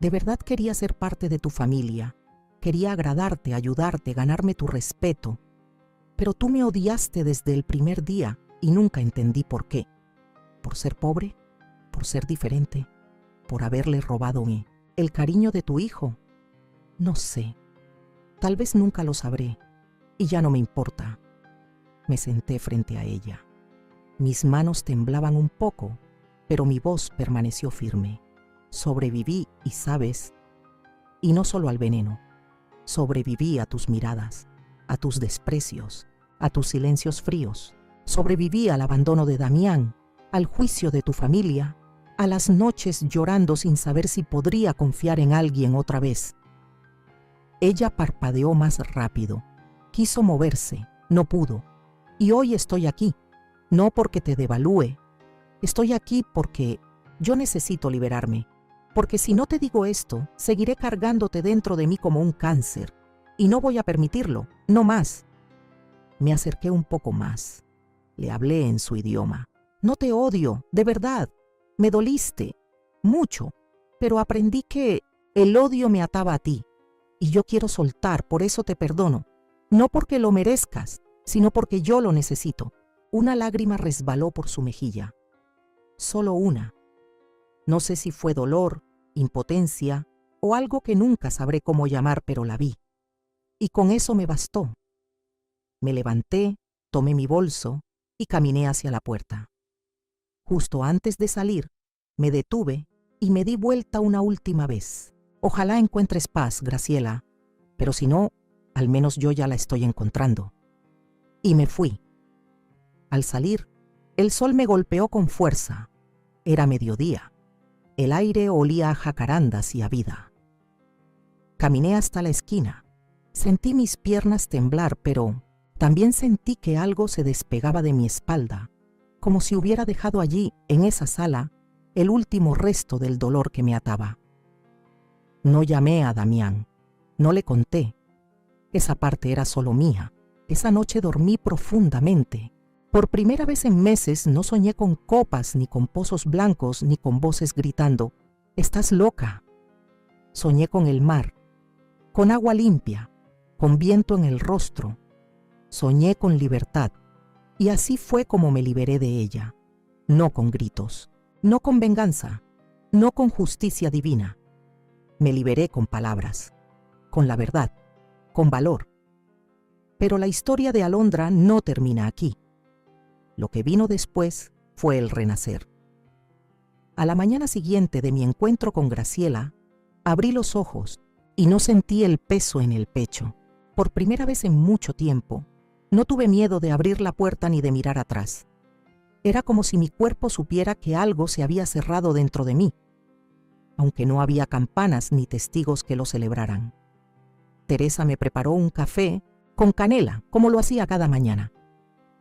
De verdad quería ser parte de tu familia. Quería agradarte, ayudarte, ganarme tu respeto. Pero tú me odiaste desde el primer día y nunca entendí por qué. ¿Por ser pobre? ¿Por ser diferente? ¿Por haberle robado el cariño de tu hijo? No sé. Tal vez nunca lo sabré. Y ya no me importa. Me senté frente a ella. Mis manos temblaban un poco, pero mi voz permaneció firme. Sobreviví, y sabes, y no solo al veneno. Sobreviví a tus miradas, a tus desprecios, a tus silencios fríos. Sobreviví al abandono de Damián, al juicio de tu familia, a las noches llorando sin saber si podría confiar en alguien otra vez. Ella parpadeó más rápido. Quiso moverse, no pudo. Y hoy estoy aquí, no porque te devalúe. Estoy aquí porque yo necesito liberarme. Porque si no te digo esto, seguiré cargándote dentro de mí como un cáncer. Y no voy a permitirlo, no más. Me acerqué un poco más. Le hablé en su idioma. No te odio, de verdad. Me doliste, mucho. Pero aprendí que el odio me ataba a ti. Y yo quiero soltar, por eso te perdono. No porque lo merezcas, sino porque yo lo necesito. Una lágrima resbaló por su mejilla. Solo una. No sé si fue dolor, impotencia o algo que nunca sabré cómo llamar, pero la vi. Y con eso me bastó. Me levanté, tomé mi bolso y caminé hacia la puerta. Justo antes de salir, me detuve y me di vuelta una última vez. Ojalá encuentres paz, Graciela, pero si no, al menos yo ya la estoy encontrando. Y me fui. Al salir, el sol me golpeó con fuerza. Era mediodía. El aire olía a jacarandas y a vida. Caminé hasta la esquina. Sentí mis piernas temblar, pero también sentí que algo se despegaba de mi espalda, como si hubiera dejado allí, en esa sala, el último resto del dolor que me ataba. No llamé a Damián. No le conté. Esa parte era solo mía. Esa noche dormí profundamente. Por primera vez en meses no soñé con copas, ni con pozos blancos, ni con voces gritando, «¡Estás loca!». Soñé con el mar, con agua limpia, con viento en el rostro. Soñé con libertad, y así fue como me liberé de ella. No con gritos, no con venganza, no con justicia divina. Me liberé con palabras, con la verdad, con valor. Pero la historia de Alondra no termina aquí. Lo que vino después fue el renacer. A la mañana siguiente de mi encuentro con Graciela, abrí los ojos y no sentí el peso en el pecho. Por primera vez en mucho tiempo, no tuve miedo de abrir la puerta ni de mirar atrás. Era como si mi cuerpo supiera que algo se había cerrado dentro de mí, aunque no había campanas ni testigos que lo celebraran. Teresa me preparó un café con canela, como lo hacía cada mañana.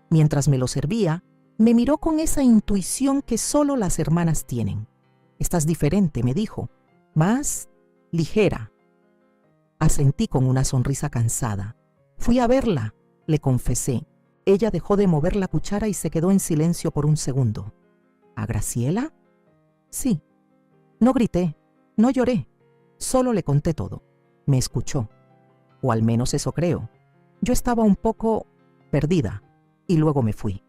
Mientras me lo servía, me miró con esa intuición que solo las hermanas tienen. «Estás diferente», me dijo, «más ligera». Asentí con una sonrisa cansada. «Fui a verla», le confesé. Ella dejó de mover la cuchara y se quedó en silencio por un segundo. «¿A Graciela?». «Sí». No grité, no lloré, solo le conté todo. Me escuchó, o al menos eso creo. Yo estaba un poco perdida y luego me fui.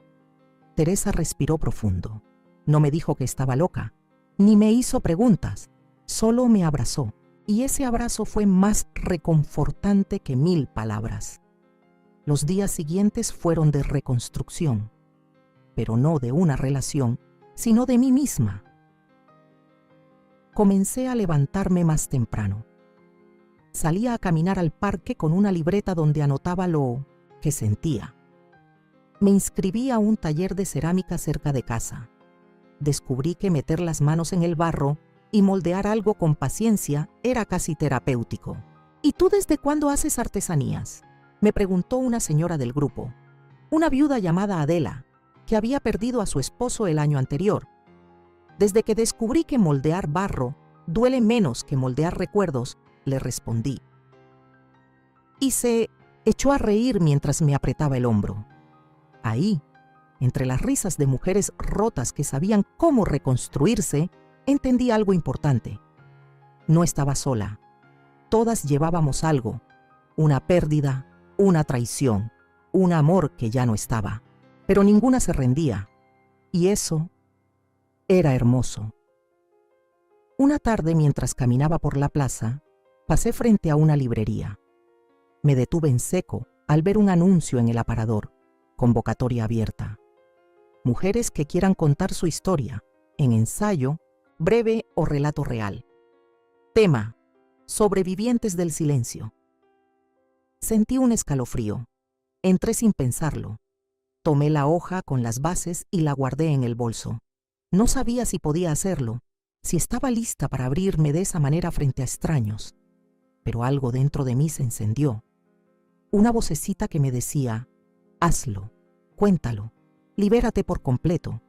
Teresa respiró profundo. No me dijo que estaba loca, ni me hizo preguntas, solo me abrazó, y ese abrazo fue más reconfortante que 1000 palabras. Los días siguientes fueron de reconstrucción, pero no de una relación, sino de mí misma. Comencé a levantarme más temprano. Salía a caminar al parque con una libreta donde anotaba lo que sentía. Me inscribí a un taller de cerámica cerca de casa. Descubrí que meter las manos en el barro y moldear algo con paciencia era casi terapéutico. «¿Y tú desde cuándo haces artesanías?», me preguntó una señora del grupo, una viuda llamada Adela, que había perdido a su esposo el año anterior. «Desde que descubrí que moldear barro duele menos que moldear recuerdos», le respondí. Y se echó a reír mientras me apretaba el hombro. Ahí, entre las risas de mujeres rotas que sabían cómo reconstruirse, entendí algo importante. No estaba sola. Todas llevábamos algo, una pérdida, una traición, un amor que ya no estaba. Pero ninguna se rendía. Y eso era hermoso. Una tarde, mientras caminaba por la plaza, pasé frente a una librería. Me detuve en seco al ver un anuncio en el aparador, convocatoria abierta. Mujeres que quieran contar su historia, en ensayo, breve o relato real. Tema: sobrevivientes del silencio. Sentí un escalofrío. Entré sin pensarlo. Tomé la hoja con las bases y la guardé en el bolso. No sabía si podía hacerlo, si estaba lista para abrirme de esa manera frente a extraños. Pero algo dentro de mí se encendió. Una vocecita que me decía: «Hazlo, cuéntalo, libérate por completo».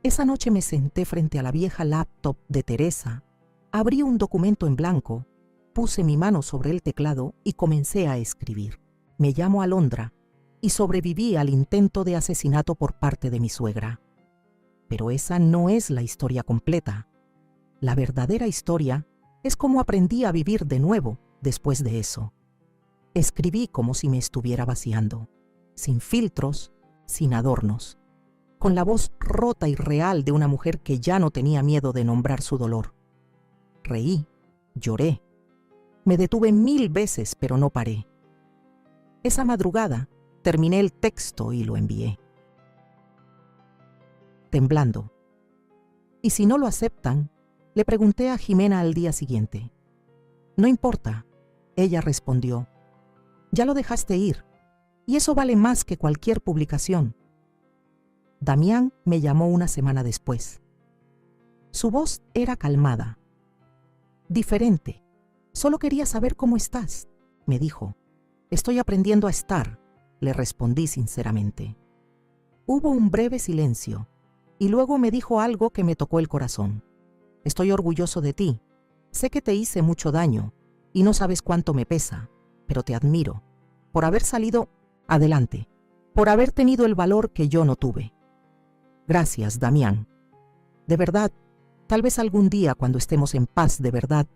Esa noche me senté frente a la vieja laptop de Teresa, abrí un documento en blanco, puse mi mano sobre el teclado y comencé a escribir. Me llamo Alondra y sobreviví al intento de asesinato por parte de mi suegra. Pero esa no es la historia completa. La verdadera historia es cómo aprendí a vivir de nuevo después de eso. Escribí como si me estuviera vaciando, sin filtros, sin adornos, con la voz rota y real de una mujer que ya no tenía miedo de nombrar su dolor. Reí, lloré, me detuve 1000 veces, pero no paré. Esa madrugada terminé el texto y lo envié. Temblando. Y si no lo aceptan, le pregunté a Jimena al día siguiente. «No importa», ella respondió. «Ya lo dejaste ir, y eso vale más que cualquier publicación». Damián me llamó una semana después. Su voz era calmada. «Diferente. Solo quería saber cómo estás», me dijo. «Estoy aprendiendo a estar», le respondí sinceramente. Hubo un breve silencio, y luego me dijo algo que me tocó el corazón. «Estoy orgulloso de ti. Sé que te hice mucho daño, y no sabes cuánto me pesa, pero te admiro por haber salido adelante, por haber tenido el valor que yo no tuve. Gracias, Damián. De verdad, tal vez algún día, cuando estemos en paz de verdad,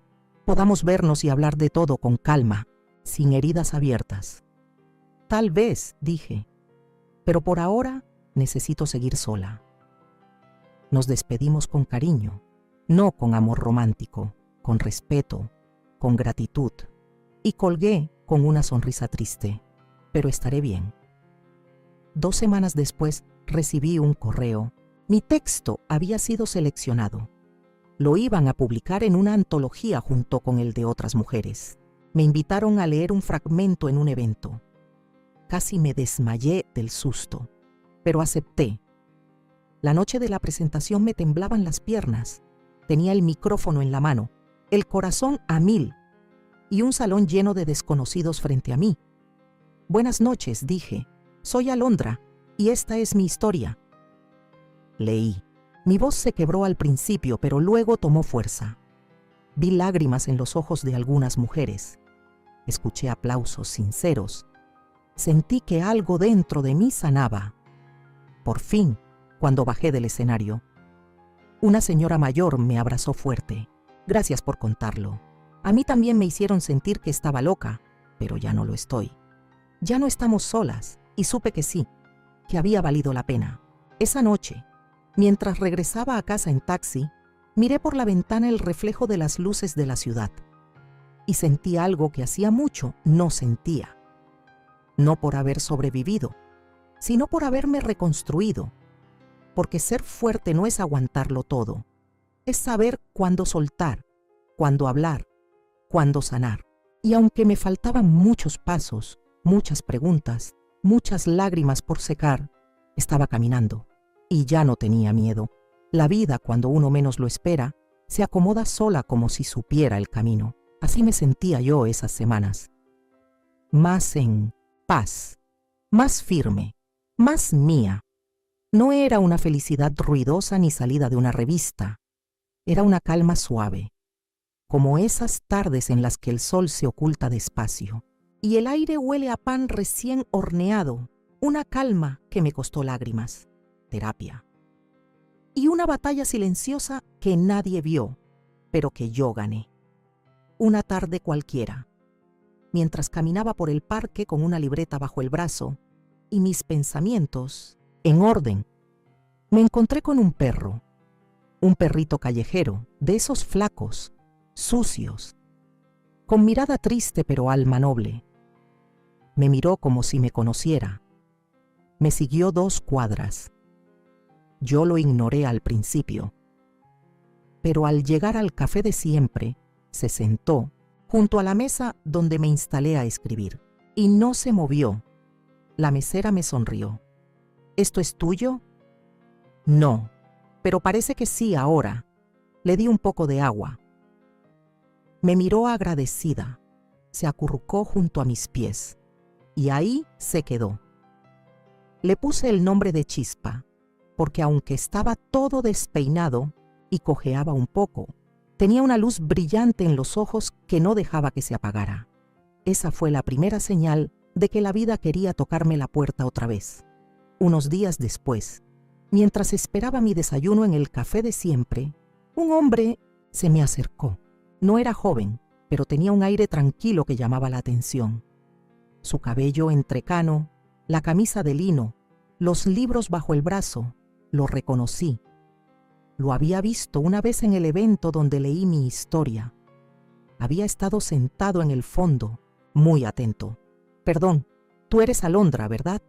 podamos vernos y hablar de todo con calma, sin heridas abiertas. Tal vez, dije, pero por ahora necesito seguir sola. Nos despedimos con cariño, no con amor romántico, con respeto, con gratitud, y colgué con una sonrisa triste, pero estaré bien. 2 semanas después recibí un correo. Mi texto había sido seleccionado. Lo iban a publicar en una antología junto con el de otras mujeres. Me invitaron a leer un fragmento en un evento. Casi me desmayé del susto, pero acepté. La noche de la presentación me temblaban las piernas. Tenía el micrófono en la mano, el corazón a 1000 y un salón lleno de desconocidos frente a mí. Buenas noches, dije. Soy Alondra y esta es mi historia. Leí. Mi voz se quebró al principio, pero luego tomó fuerza. Vi lágrimas en los ojos de algunas mujeres. Escuché aplausos sinceros. Sentí que algo dentro de mí sanaba. Por fin, cuando bajé del escenario, una señora mayor me abrazó fuerte. Gracias por contarlo. A mí también me hicieron sentir que estaba loca, pero ya no lo estoy. Ya no estamos solas, y supe que sí, que había valido la pena. Esa noche, mientras regresaba a casa en taxi, miré por la ventana el reflejo de las luces de la ciudad y sentí algo que hacía mucho no sentía. No por haber sobrevivido, sino por haberme reconstruido. Porque ser fuerte no es aguantarlo todo, es saber cuándo soltar, cuándo hablar, cuándo sanar. Y aunque me faltaban muchos pasos, muchas preguntas, muchas lágrimas por secar, estaba caminando. Y ya no tenía miedo. La vida, cuando uno menos lo espera, se acomoda sola como si supiera el camino. Así me sentía yo esas semanas. Más en paz, más firme, más mía. No era una felicidad ruidosa ni salida de una revista. Era una calma suave, como esas tardes en las que el sol se oculta despacio y el aire huele a pan recién horneado. Una calma que me costó lágrimas, terapia. Y una batalla silenciosa que nadie vio, pero que yo gané. Una tarde cualquiera, mientras caminaba por el parque con una libreta bajo el brazo y mis pensamientos en orden, me encontré con un perro, un perrito callejero, de esos flacos, sucios, con mirada triste pero alma noble. Me miró como si me conociera. Me siguió 2 cuadras. Yo lo ignoré al principio, pero al llegar al café de siempre, se sentó junto a la mesa donde me instalé a escribir y no se movió. La mesera me sonrió. ¿Esto es tuyo? No, pero parece que sí ahora. Le di un poco de agua. Me miró agradecida, se acurrucó junto a mis pies y ahí se quedó. Le puse el nombre de Chispa, porque aunque estaba todo despeinado y cojeaba un poco, tenía una luz brillante en los ojos que no dejaba que se apagara. Esa fue la primera señal de que la vida quería tocarme la puerta otra vez. Unos días después, mientras esperaba mi desayuno en el café de siempre, un hombre se me acercó. No era joven, pero tenía un aire tranquilo que llamaba la atención. Su cabello entrecano, la camisa de lino, los libros bajo el brazo, lo reconocí. Lo había visto una vez en el evento donde leí mi historia. Había estado sentado en el fondo, muy atento. Perdón, tú eres Alondra, ¿verdad?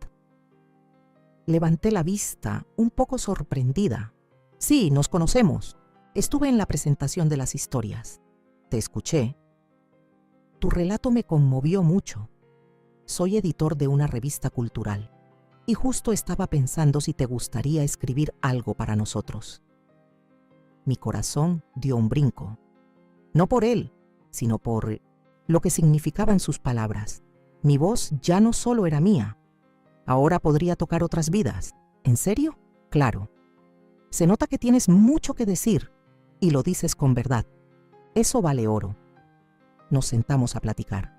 Levanté la vista, un poco sorprendida. Sí, nos conocemos. Estuve en la presentación de las historias. Te escuché. Tu relato me conmovió mucho. Soy editor de una revista cultural y justo estaba pensando si te gustaría escribir algo para nosotros. Mi corazón dio un brinco. No por él, sino por lo que significaban sus palabras. Mi voz ya no solo era mía. Ahora podría tocar otras vidas. ¿En serio? Claro. Se nota que tienes mucho que decir y lo dices con verdad. Eso vale oro. Nos sentamos a platicar.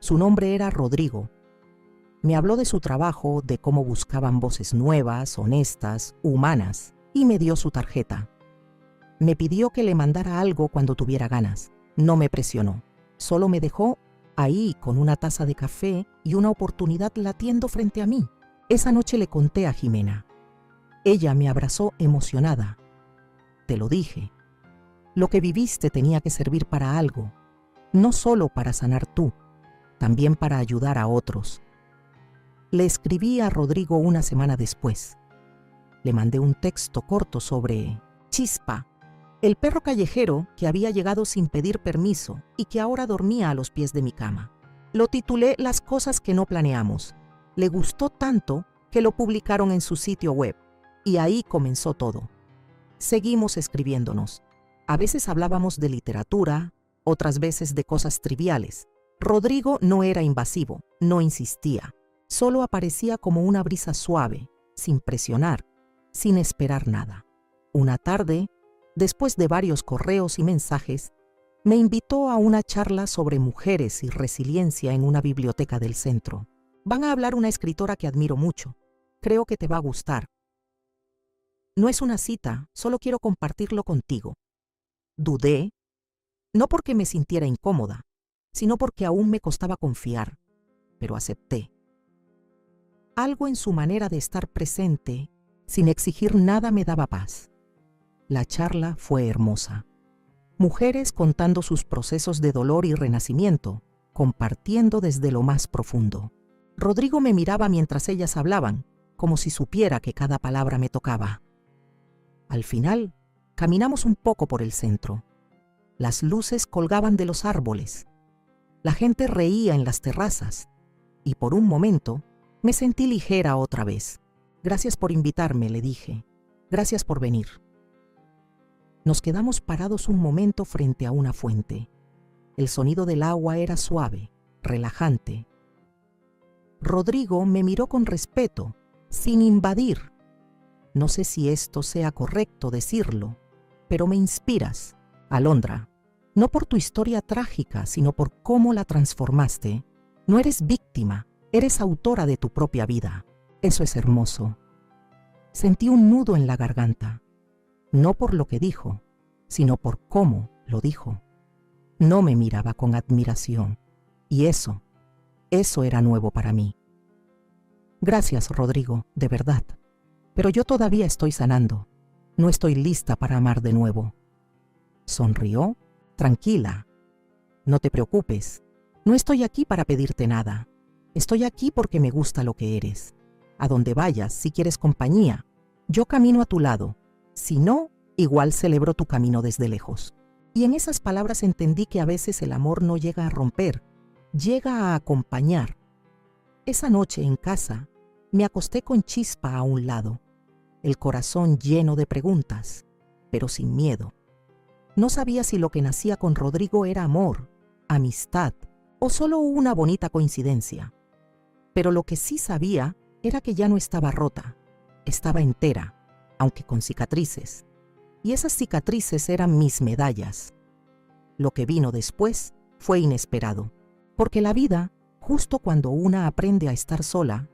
Su nombre era Rodrigo. Me habló de su trabajo, de cómo buscaban voces nuevas, honestas, humanas, y me dio su tarjeta. Me pidió que le mandara algo cuando tuviera ganas. No me presionó. Solo me dejó ahí con una taza de café y una oportunidad latiendo frente a mí. Esa noche le conté a Jimena. Ella me abrazó emocionada. Te lo dije. Lo que viviste tenía que servir para algo. No solo para sanar tú, también para ayudar a otros. Le escribí a Rodrigo una semana después. Le mandé un texto corto sobre Chispa, el perro callejero que había llegado sin pedir permiso y que ahora dormía a los pies de mi cama. Lo titulé Las cosas que no planeamos. Le gustó tanto que lo publicaron en su sitio web y ahí comenzó todo. Seguimos escribiéndonos. A veces hablábamos de literatura, otras veces de cosas triviales. Rodrigo no era invasivo, no insistía. Solo aparecía como una brisa suave, sin presionar, sin esperar nada. Una tarde, después de varios correos y mensajes, me invitó a una charla sobre mujeres y resiliencia en una biblioteca del centro. Van a hablar una escritora que admiro mucho. Creo que te va a gustar. No es una cita, solo quiero compartirlo contigo. Dudé, no porque me sintiera incómoda, sino porque aún me costaba confiar, pero acepté. Algo en su manera de estar presente, sin exigir nada, me daba paz. La charla fue hermosa. Mujeres contando sus procesos de dolor y renacimiento, compartiendo desde lo más profundo. Rodrigo me miraba mientras ellas hablaban, como si supiera que cada palabra me tocaba. Al final, caminamos un poco por el centro. Las luces colgaban de los árboles. La gente reía en las terrazas. Y por un momento, me sentí ligera otra vez. Gracias por invitarme, le dije. Gracias por venir. Nos quedamos parados un momento frente a una fuente. El sonido del agua era suave, relajante. Rodrigo me miró con respeto, sin invadir. No sé si esto sea correcto decirlo, pero me inspiras, Alondra. No por tu historia trágica, sino por cómo la transformaste. No eres víctima, eres autora de tu propia vida. Eso es hermoso. Sentí un nudo en la garganta. No por lo que dijo, sino por cómo lo dijo. No me miraba con admiración. Y eso era nuevo para mí. Gracias, Rodrigo, de verdad. Pero yo todavía estoy sanando. No estoy lista para amar de nuevo. Sonrió, tranquila. No te preocupes. No estoy aquí para pedirte nada. Estoy aquí porque me gusta lo que eres. A donde vayas, si quieres compañía, yo camino a tu lado. Si no, igual celebro tu camino desde lejos. Y en esas palabras entendí que a veces el amor no llega a romper, llega a acompañar. Esa noche en casa, me acosté con Chispa a un lado, el corazón lleno de preguntas, pero sin miedo. No sabía si lo que nacía con Rodrigo era amor, amistad o solo una bonita coincidencia. Pero lo que sí sabía era que ya no estaba rota, estaba entera, aunque con cicatrices. Y esas cicatrices eran mis medallas. Lo que vino después fue inesperado, porque la vida, justo cuando una aprende a estar sola,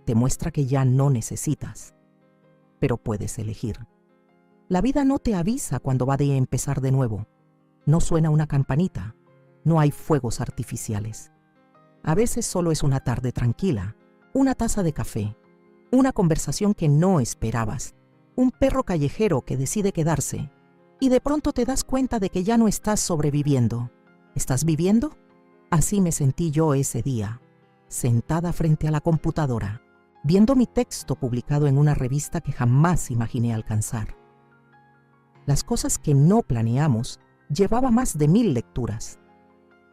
te muestra que ya no necesitas, pero puedes elegir. La vida no te avisa cuando va de empezar de nuevo. No suena una campanita, no hay fuegos artificiales. A veces solo es una tarde tranquila, una taza de café, una conversación que no esperabas, un perro callejero que decide quedarse, y de pronto te das cuenta de que ya no estás sobreviviendo. ¿Estás viviendo? Así me sentí yo ese día, sentada frente a la computadora, viendo mi texto publicado en una revista que jamás imaginé alcanzar. Las cosas que no planeamos llevaba más de 1000 lecturas,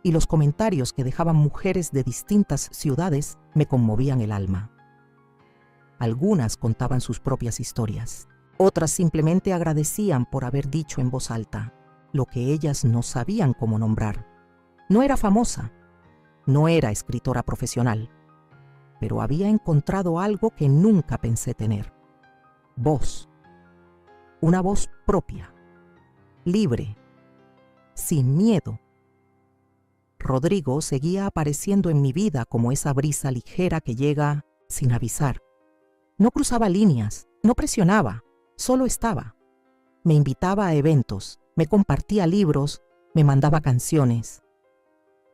y los comentarios que dejaban mujeres de distintas ciudades me conmovían el alma. Algunas contaban sus propias historias, otras simplemente agradecían por haber dicho en voz alta lo que ellas no sabían cómo nombrar. No era famosa, no era escritora profesional, pero había encontrado algo que nunca pensé tener. Voz. Una voz propia, libre, sin miedo. Rodrigo seguía apareciendo en mi vida como esa brisa ligera que llega sin avisar. No cruzaba líneas, no presionaba, solo estaba. Me invitaba a eventos, me compartía libros, me mandaba canciones.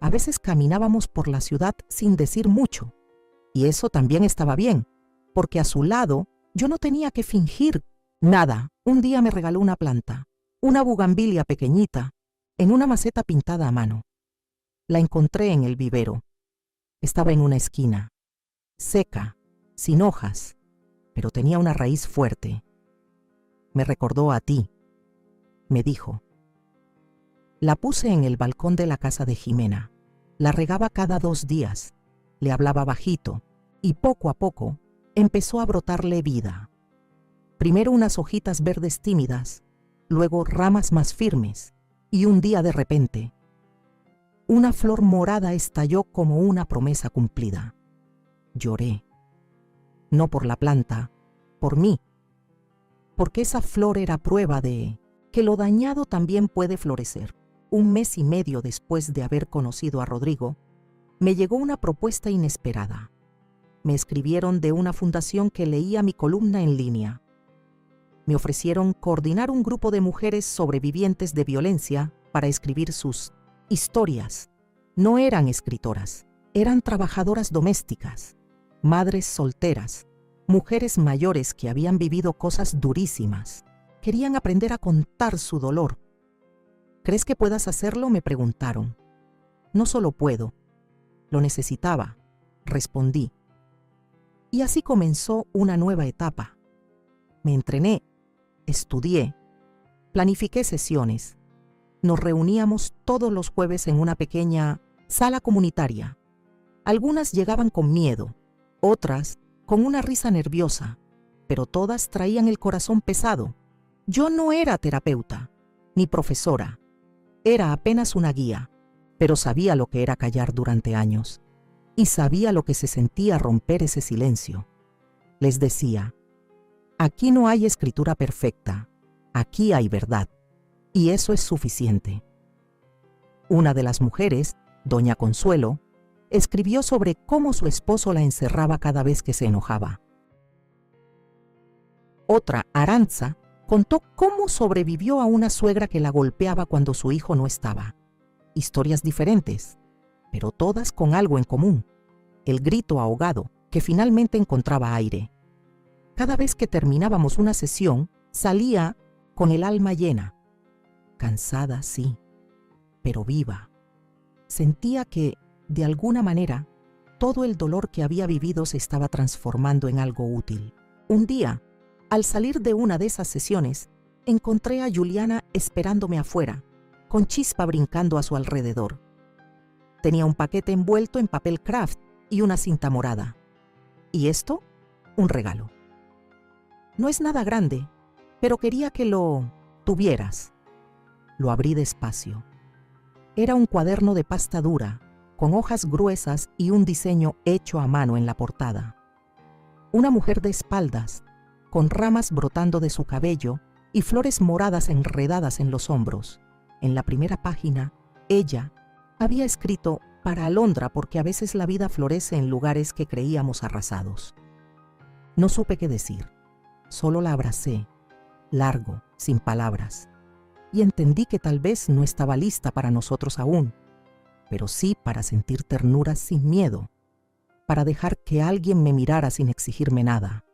A veces caminábamos por la ciudad sin decir mucho, y eso también estaba bien, porque a su lado yo no tenía que fingir nada. Un día me regaló una planta, una bugambilia pequeñita, en una maceta pintada a mano. La encontré en el vivero. Estaba en una esquina, seca, sin hojas, pero tenía una raíz fuerte. Me recordó a ti, me dijo. La puse en el balcón de la casa de Jimena. La regaba cada 2 días, le hablaba bajito, y poco a poco empezó a brotarle vida. Primero unas hojitas verdes tímidas, luego ramas más firmes, y un día de repente, una flor morada estalló como una promesa cumplida. Lloré, no por la planta, por mí, porque esa flor era prueba de que lo dañado también puede florecer. 1 mes y medio después de haber conocido a Rodrigo, me llegó una propuesta inesperada. Me escribieron de una fundación que leía mi columna en línea. Me ofrecieron coordinar un grupo de mujeres sobrevivientes de violencia para escribir sus historias. No eran escritoras, eran trabajadoras domésticas, madres solteras, mujeres mayores que habían vivido cosas durísimas. Querían aprender a contar su dolor. ¿Crees que puedas hacerlo?, me preguntaron. No solo puedo, lo necesitaba, respondí. Y así comenzó una nueva etapa. Me entrené, estudié, planifiqué sesiones. Nos reuníamos todos los jueves en una pequeña sala comunitaria. Algunas llegaban con miedo, otras con una risa nerviosa, pero todas traían el corazón pesado. Yo no era terapeuta, ni profesora. Era apenas una guía, pero sabía lo que era callar durante años. Y sabía lo que se sentía romper ese silencio. Les decía, aquí no hay escritura perfecta, aquí hay verdad, y eso es suficiente. Una de las mujeres, doña Consuelo, escribió sobre cómo su esposo la encerraba cada vez que se enojaba. Otra, Aranza, contó cómo sobrevivió a una suegra que la golpeaba cuando su hijo no estaba. Historias diferentes, pero todas con algo en común: el grito ahogado que finalmente encontraba aire. Cada vez que terminábamos una sesión, salía con el alma llena. Cansada, sí, pero viva. Sentía que, de alguna manera, todo el dolor que había vivido se estaba transformando en algo útil. Un día, al salir de una de esas sesiones, encontré a Juliana esperándome afuera, con Chispa brincando a su alrededor. Tenía un paquete envuelto en papel craft y una cinta morada. ¿Y esto? Un regalo. No es nada grande, pero quería que lo tuvieras. Lo abrí despacio. Era un cuaderno de pasta dura, con hojas gruesas y un diseño hecho a mano en la portada. Una mujer de espaldas, con ramas brotando de su cabello y flores moradas enredadas en los hombros. En la primera página, ella había escrito para Alondra porque a veces la vida florece en lugares que creíamos arrasados. No supe qué decir, solo la abracé, largo, sin palabras, y entendí que tal vez no estaba lista para nosotros aún, pero sí para sentir ternura sin miedo, para dejar que alguien me mirara sin exigirme nada,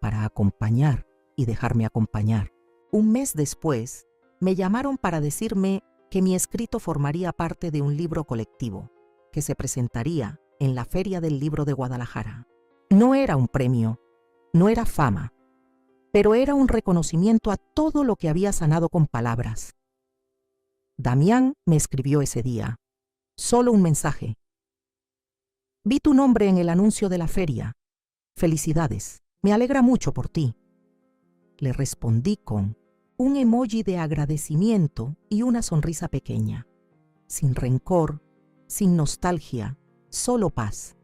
para acompañar y dejarme acompañar. 1 mes después, me llamaron para decirme que mi escrito formaría parte de un libro colectivo, que se presentaría en la Feria del Libro de Guadalajara. No era un premio, no era fama, pero era un reconocimiento a todo lo que había sanado con palabras. Damián me escribió ese día, solo un mensaje. Vi tu nombre en el anuncio de la feria. Felicidades. Me alegra mucho por ti. Le respondí con un emoji de agradecimiento y una sonrisa pequeña. Sin rencor, sin nostalgia, solo paz.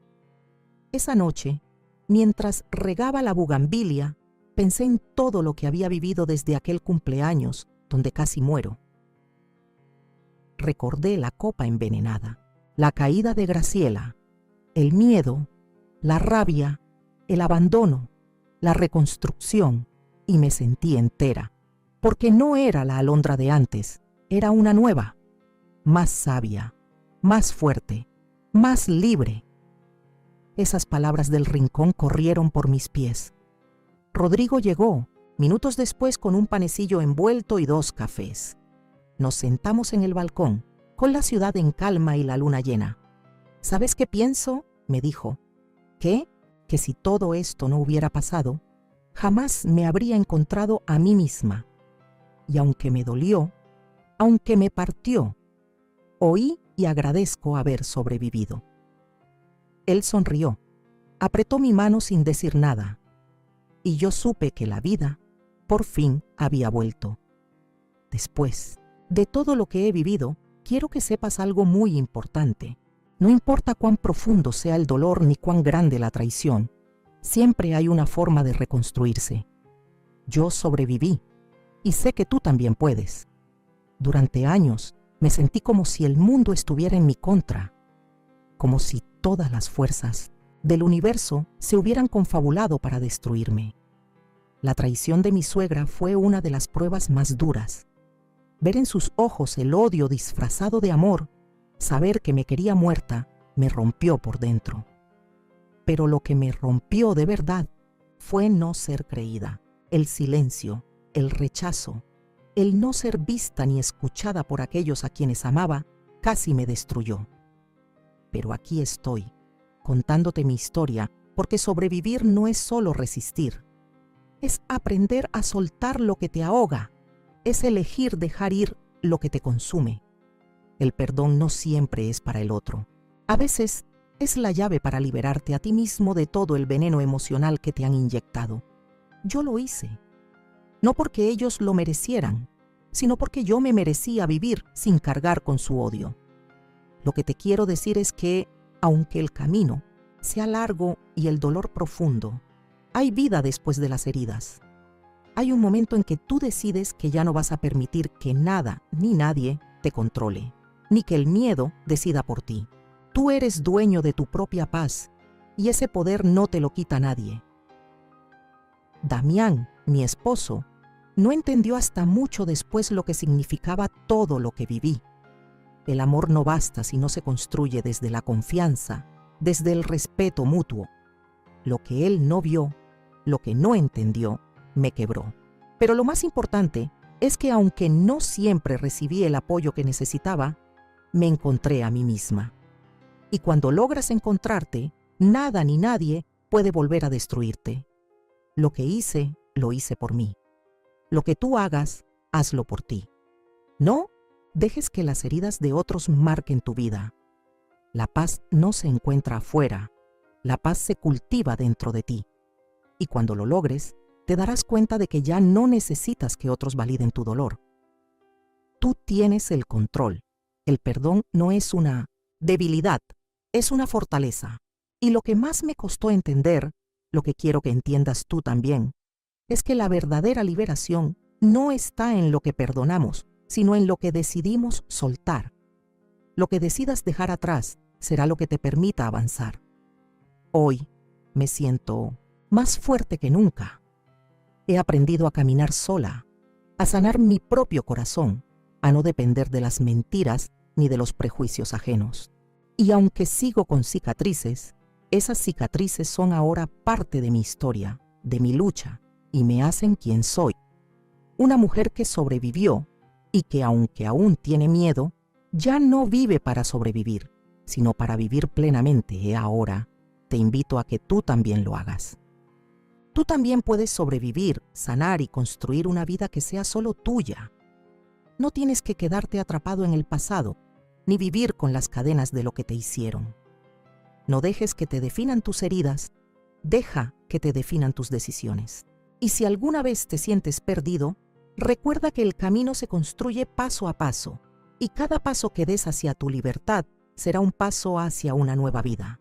Esa noche, mientras regaba la bugambilia, pensé en todo lo que había vivido desde aquel cumpleaños donde casi muero. Recordé la copa envenenada, la caída de Graciela, el miedo, la rabia, el abandono, la reconstrucción, y me sentí entera, porque no era la Alondra de antes, era una nueva, más sabia, más fuerte, más libre. Esas palabras del rincón corrieron por mis pies. Rodrigo llegó, minutos después, con un panecillo envuelto y 2 cafés. Nos sentamos en el balcón, con la ciudad en calma y la luna llena. ¿Sabes qué pienso?, me dijo. ¿Qué? Que si todo esto no hubiera pasado, jamás me habría encontrado a mí misma. Y aunque me dolió, aunque me partió, oí y agradezco haber sobrevivido. Él sonrió, apretó mi mano sin decir nada, y yo supe que la vida, por fin, había vuelto. Después de todo lo que he vivido, quiero que sepas algo muy importante. No importa cuán profundo sea el dolor ni cuán grande la traición, siempre hay una forma de reconstruirse. Yo sobreviví, y sé que tú también puedes. Durante años me sentí como si el mundo estuviera en mi contra, como si todas las fuerzas del universo se hubieran confabulado para destruirme. La traición de mi suegra fue una de las pruebas más duras. Ver en sus ojos el odio disfrazado de amor, saber que me quería muerta, me rompió por dentro. Pero lo que me rompió de verdad fue no ser creída, el silencio, el rechazo, el no ser vista ni escuchada por aquellos a quienes amaba, casi me destruyó. Pero aquí estoy, contándote mi historia, porque sobrevivir no es solo resistir. Es aprender a soltar lo que te ahoga, es elegir dejar ir lo que te consume. El perdón no siempre es para el otro. A veces es la llave para liberarte a ti mismo de todo el veneno emocional que te han inyectado. Yo lo hice. No porque ellos lo merecieran, sino porque yo me merecía vivir sin cargar con su odio. Lo que te quiero decir es que, aunque el camino sea largo y el dolor profundo, hay vida después de las heridas. Hay un momento en que tú decides que ya no vas a permitir que nada ni nadie te controle, ni que el miedo decida por ti. Tú eres dueño de tu propia paz y ese poder no te lo quita nadie. Damián, mi esposo, no entendió hasta mucho después lo que significaba todo lo que viví. El amor no basta si no se construye desde la confianza, desde el respeto mutuo. Lo que él no vio, lo que no entendió, me quebró. Pero lo más importante es que aunque no siempre recibí el apoyo que necesitaba, me encontré a mí misma. Y cuando logras encontrarte, nada ni nadie puede volver a destruirte. Lo que hice, lo hice por mí. Lo que tú hagas, hazlo por ti. No dejes que las heridas de otros marquen tu vida. La paz no se encuentra afuera, la paz se cultiva dentro de ti. Y cuando lo logres, te darás cuenta de que ya no necesitas que otros validen tu dolor. Tú tienes el control. El perdón no es una debilidad, es una fortaleza. Y lo que más me costó entender, lo que quiero que entiendas tú también, es que la verdadera liberación no está en lo que perdonamos, sino en lo que decidimos soltar. Lo que decidas dejar atrás será lo que te permita avanzar. Hoy me siento más fuerte que nunca. He aprendido a caminar sola, a sanar mi propio corazón, a no depender de las mentiras ni de los prejuicios ajenos. Y aunque sigo con cicatrices, esas cicatrices son ahora parte de mi historia, de mi lucha, y me hacen quien soy. Una mujer que sobrevivió y que, aunque aún tiene miedo, ya no vive para sobrevivir, sino para vivir plenamente. Y ahora te invito a que tú también lo hagas. Tú también puedes sobrevivir, sanar y construir una vida que sea solo tuya. No tienes que quedarte atrapado en el pasado, ni vivir con las cadenas de lo que te hicieron. No dejes que te definan tus heridas, deja que te definan tus decisiones. Y si alguna vez te sientes perdido, recuerda que el camino se construye paso a paso, y cada paso que des hacia tu libertad será un paso hacia una nueva vida.